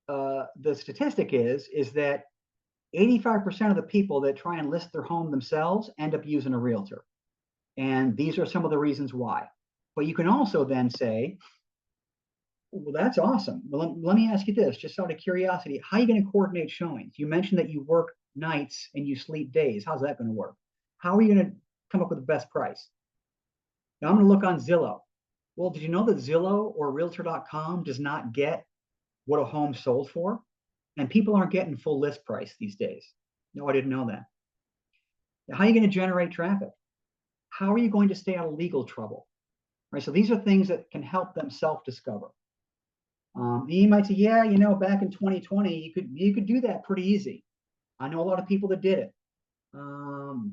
[SPEAKER 1] the statistic is that 85% of the people that try and list their home themselves end up using a realtor. And these are some of the reasons why. But you can also then say, well, that's awesome. Well, let me ask you this, just out of curiosity, how are you going to coordinate showings? You mentioned that you work nights and you sleep days. How's that going to work? How are you going to come up with the best price? Now I'm going to look on Zillow. Well, did you know that Zillow or Realtor.com does not get what a home sold for? And people aren't getting full list price these days. No, I didn't know that. Now, how are you going to generate traffic? How are you going to stay out of legal trouble? Right. So these are things that can help them self-discover. You might say, yeah, back in 2020, you could do that pretty easy. I know a lot of people that did it.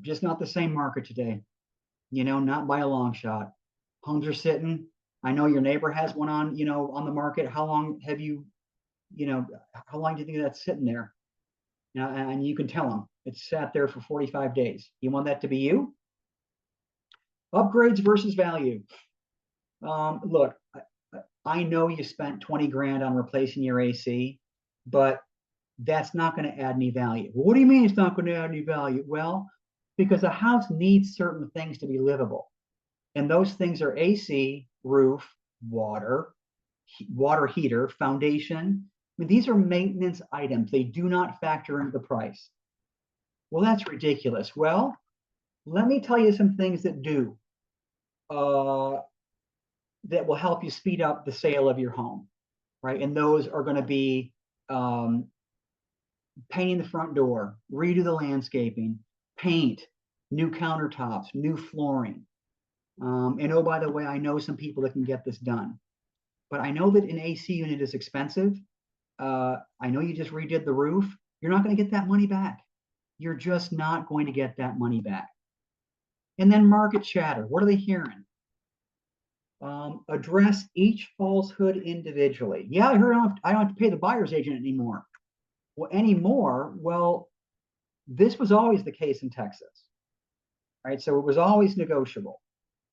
[SPEAKER 1] Just not the same market today. Not by a long shot. Homes are sitting. I know your neighbor has one on the market. How long have you, how long do you think that's sitting there? And you can tell them it's sat there for 45 days. You want that to be you? Upgrades versus value. Look, I know you spent 20 grand on replacing your AC, but that's not going to add any value. What do you mean it's not going to add any value? Well, because a house needs certain things to be livable. And those things are AC, roof, water heater, foundation. I mean, these are maintenance items. They do not factor into the price. Well, that's ridiculous. Well, let me tell you some things that do. That will help you speed up the sale of your home, right? And those are going to be painting the front door, redo the landscaping, paint, new countertops, new flooring. And oh, by the way, I know some people that can get this done. But I know that an AC unit is expensive. I know you just redid the roof. You're not going to get that money back. You're just not going to get that money back. And then market chatter. What are they hearing? Address each falsehood individually. Yeah, I heard I don't have to pay the buyer's agent anymore. Well, this was always the case in Texas, right? So it was always negotiable.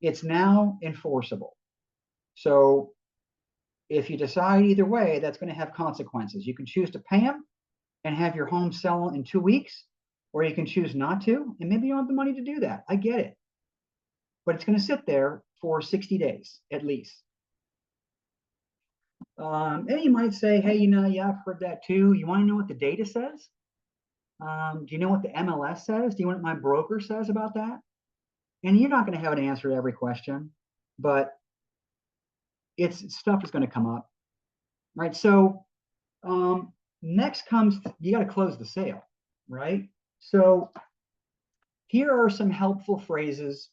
[SPEAKER 1] It's now enforceable. So if you decide either way, that's going to have consequences. You can choose to pay them and have your home sell in 2 weeks, or you can choose not to, and maybe you don't have the money to do that. I get it. But it's going to sit there for 60 days at least. And you might say, hey, yeah, I've heard that too. You want to know what the data says? Do you know what the MLS says? Do you know what my broker says about that? And you're not going to have an answer to every question, but stuff is going to come up, right? So next comes, you got to close the sale, right? So here are some helpful phrases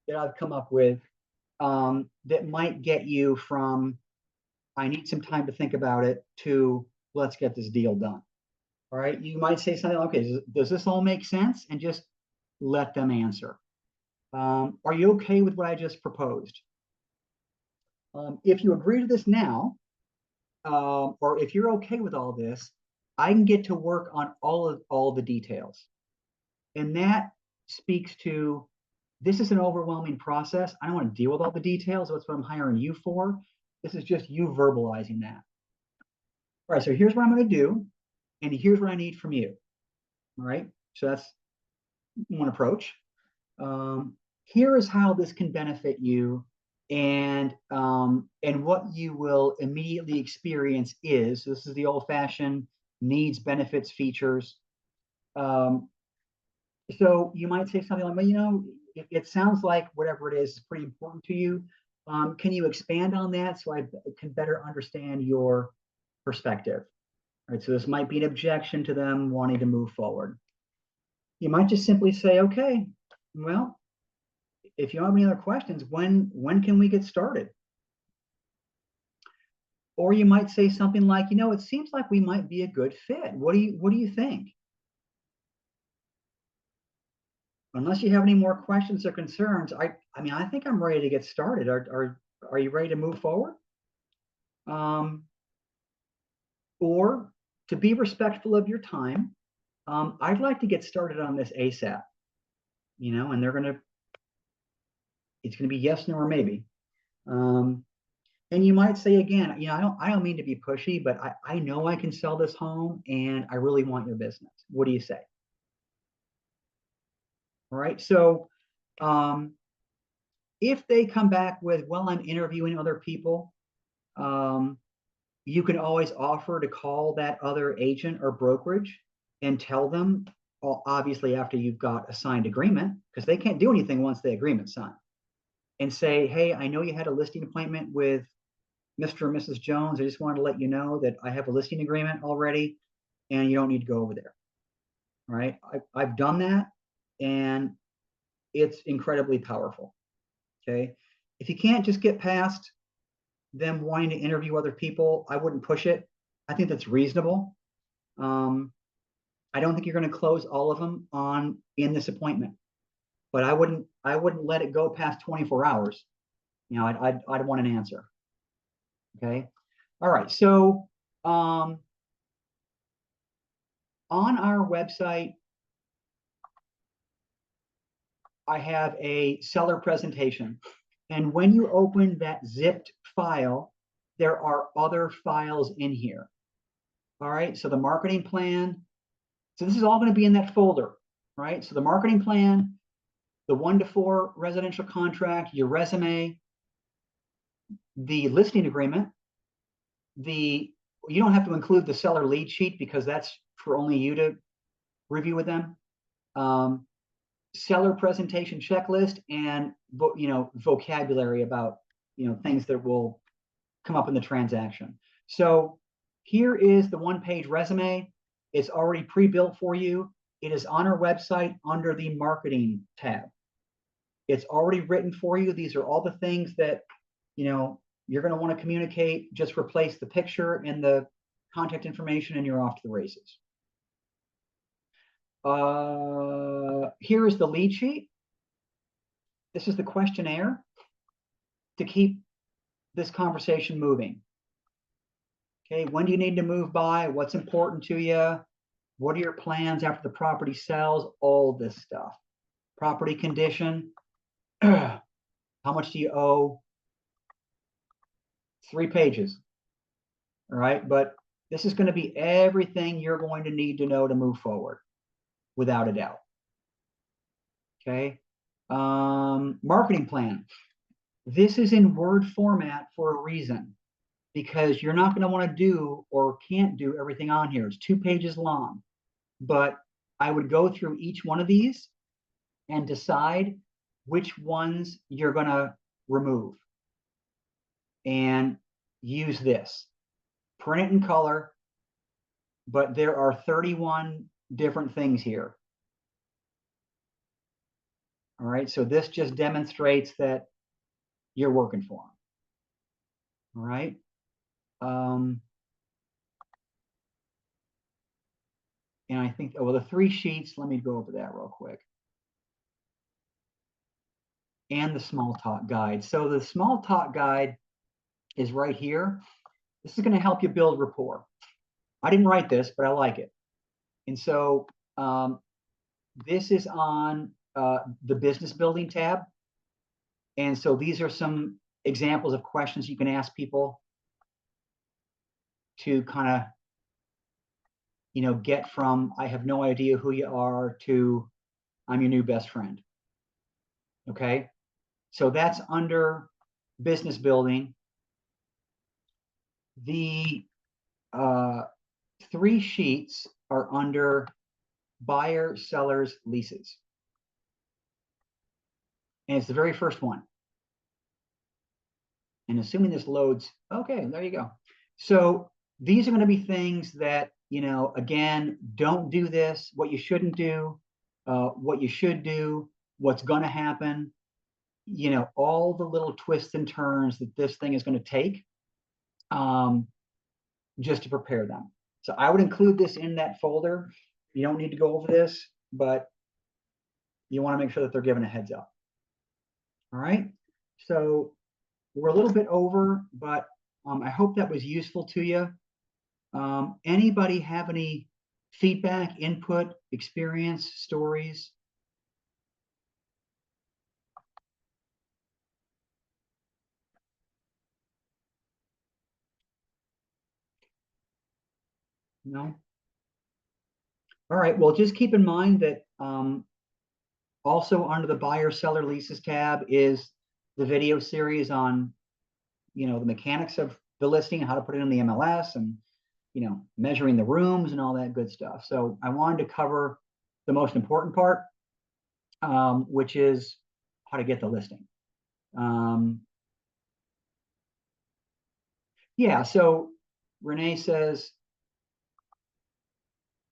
[SPEAKER 1] that I've come up with that might get you from I need some time to think about it to let's get this deal done. All right. You might say something, okay, does this all make sense? And just let them answer. Are you okay with what I just proposed? If you agree to this now, or if you're okay with all this, I can get to work on all the details. And that speaks to this is an overwhelming process. I don't want to deal with all the details. That's what I'm hiring you for. This is just you verbalizing that. All right, so here's what I'm going to do, and here's what I need from you. All right, so that's one approach. Here is how this can benefit you, and what you will immediately experience is this is the old-fashioned needs, benefits, features. So you might say something like, well, it sounds like whatever it is pretty important to you. Can you expand on that so I can better understand your perspective? All right, so this might be an objection to them wanting to move forward. You might just simply say, okay, well, if you don't have any other questions, when can we get started? Or you might say something like, it seems like we might be a good fit. What do you think? Unless you have any more questions or concerns, I think I'm ready to get started. Are you ready to move forward? Or to be respectful of your time, I'd like to get started on this ASAP, and it's gonna be yes, no, or maybe. And you might say again, I don't mean to be pushy, but I know I can sell this home and I really want your business. What do you say? All right. So if they come back with, well, I'm interviewing other people, you can always offer to call that other agent or brokerage and tell them, well, obviously after you've got a signed agreement, because they can't do anything once the agreement's signed, and say, hey, I know you had a listing appointment with Mr. and Mrs. Jones. I just wanted to let you know that I have a listing agreement already and you don't need to go over there. All right. I've done that and it's incredibly powerful. Okay. If you can't just get past them wanting to interview other people, I wouldn't push it. I think that's reasonable. I don't think you're going to close all of them in this appointment, but I wouldn't let it go past 24 hours. I'd want an answer. Okay. All right. So on our website, I have a seller presentation. And when you open that zipped file, there are other files in here. All right. So the marketing plan. So this is all going to be in that folder, right? So the marketing plan, the 1 to 4 residential contract, your resume, the listing agreement, you don't have to include the seller lead sheet because that's for only you to review with them. Seller presentation checklist and vocabulary about things that will come up in the transaction. So here is the 1-page resume. It's already pre-built for you. It is on our website under the marketing tab. It's already written for you. These are all the things that you're going to want to communicate. Just replace the picture and the contact information and you're off to the races. Here is the lead sheet. This is the questionnaire to keep this conversation moving. Okay, when do you need to move by? What's important to you? What are your plans after the property sells? All this stuff. Property condition. How much do you owe? 3 pages. All right, but this is going to be everything you're going to need to know to move forward, without a doubt. Okay. Marketing plan. This is in Word format for a reason, because you're not going to want to do or can't do everything on here. It's 2 pages long, but I would go through each one of these and decide which ones you're going to remove and use this. Print it in color, but there are 31 different things here. All right, so this just demonstrates that you're working for them. All right. And I think, well, the 3 sheets, let me go over that real quick. And the small talk guide. So the small talk guide is right here. This is going to help you build rapport. I didn't write this, but I like it. And so this is on the business building tab. And so these are some examples of questions you can ask people to kind of, get from, I have no idea who you are, to I'm your new best friend. Okay. So that's under business building. The 3 sheets are under buyer, sellers, leases. And it's the very first one. And assuming this loads, okay, there you go. So these are going to be things that, again, don't do this, what you shouldn't do, what you should do, what's going to happen. all the little twists and turns that this thing is going to take, just to prepare them. So I would include this in that folder. You don't need to go over this, but you want to make sure that they're given a heads up. All right. So we're a little bit over, but I hope that was useful to you. Anybody have any feedback, input, experience, stories? No? All right. Well, just keep in mind that also under the buyer seller leases tab is the video series on, the mechanics of the listing, how to put it in the MLS, and, measuring the rooms and all that good stuff. So I wanted to cover the most important part, which is how to get the listing. Yeah, so Renee says,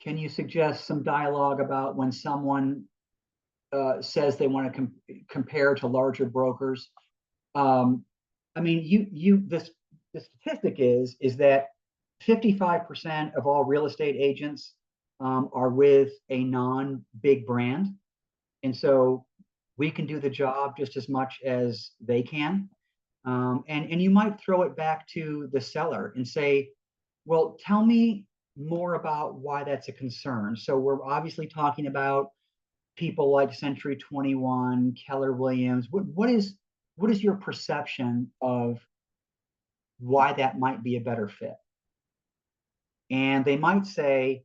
[SPEAKER 1] can you suggest some dialogue about when someone says they want to compare to larger brokers? I mean, the statistic is that 55% of all real estate agents are with a non-big brand. And so we can do the job just as much as they can. And you might throw it back to the seller and say, well, tell me more about why that's a concern. So we're obviously talking about people like Century 21, Keller Williams. What is your perception of why that might be a better fit? And they might say,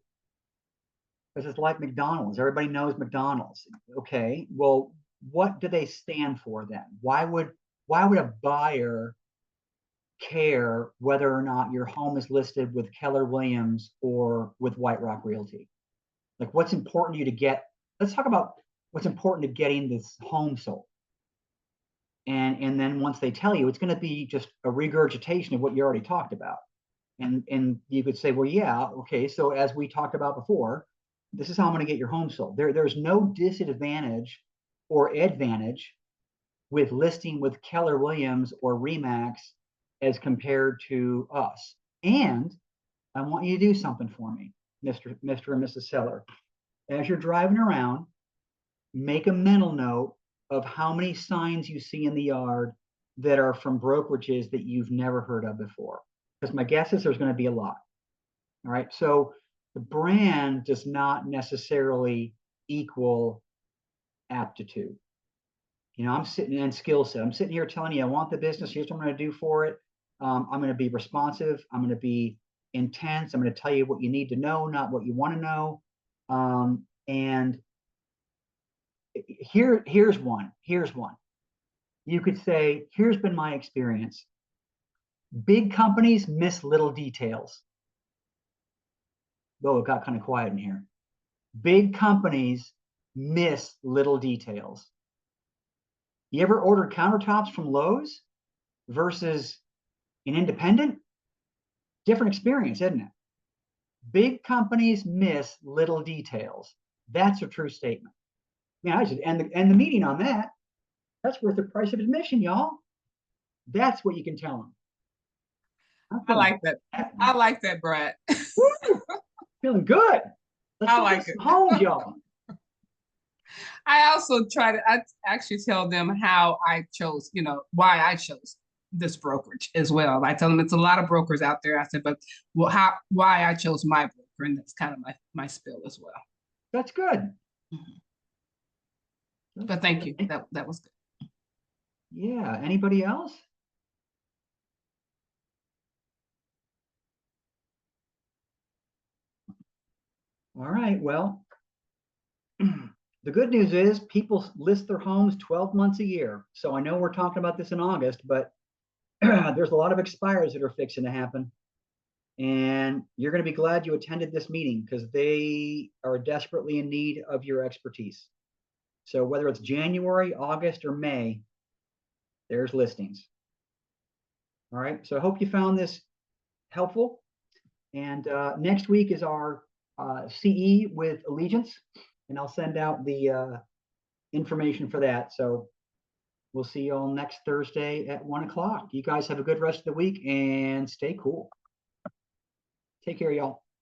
[SPEAKER 1] because it's like McDonald's. Everybody knows McDonald's. Okay, well, what do they stand for then? Why would a buyer care whether or not your home is listed with Keller Williams or with White Rock Realty? Like, what's important to you to get? Let's talk about what's important to getting this home sold. And then once they tell you, it's going to be just a regurgitation of what you already talked about. And you could say, well, yeah, okay. So as we talked about before, this is how I'm going to get your home sold. There's no disadvantage or advantage with listing with Keller Williams or Remax as compared to us. And I want you to do something for me, Mr. and Mrs. Seller. As you're driving around, make a mental note of how many signs you see in the yard that are from brokerages that you've never heard of before. Because my guess is there's going to be a lot. All right. So the brand does not necessarily equal aptitude. I'm sitting in skill set. I'm sitting here telling you, I want the business. Here's what I'm going to do for it. I'm going to be responsive. I'm going to be intense. I'm going to tell you what you need to know, not what you want to know. And here's one. You could say, here's been my experience. Big companies miss little details. Oh, it got kind of quiet in here. Big companies miss little details. You ever ordered countertops from Lowe's versus an independent? Different experience, isn't it? Big companies miss little details. That's a true statement. Man, I should end the meeting on that. That's worth the price of admission, y'all. That's what you can tell them.
[SPEAKER 2] I like that. I like that, Brad.
[SPEAKER 1] Woo! Feeling good. Let's
[SPEAKER 2] I
[SPEAKER 1] go
[SPEAKER 2] like
[SPEAKER 1] get some
[SPEAKER 2] it.
[SPEAKER 1] homes, y'all.
[SPEAKER 2] I also I actually tell them how I chose, why I chose this brokerage as well. I tell them it's a lot of brokers out there. I said, but why I chose my broker, and that's kind of my spill as well.
[SPEAKER 1] That's good.
[SPEAKER 2] Mm-hmm. But thank you. That was good.
[SPEAKER 1] Yeah. Anybody else? All right. Well, the good news is people list their homes 12 months a year. So I know we're talking about this in August, but there's a lot of expires that are fixing to happen. And you're going to be glad you attended this meeting because they are desperately in need of your expertise. So whether it's January, August, or May, there's listings. All right. So I hope you found this helpful. And next week is our CE with Allegiance, and I'll send out the information for that. So we'll see you all next Thursday at 1 o'clock. You guys have a good rest of the week and stay cool. Take care, y'all.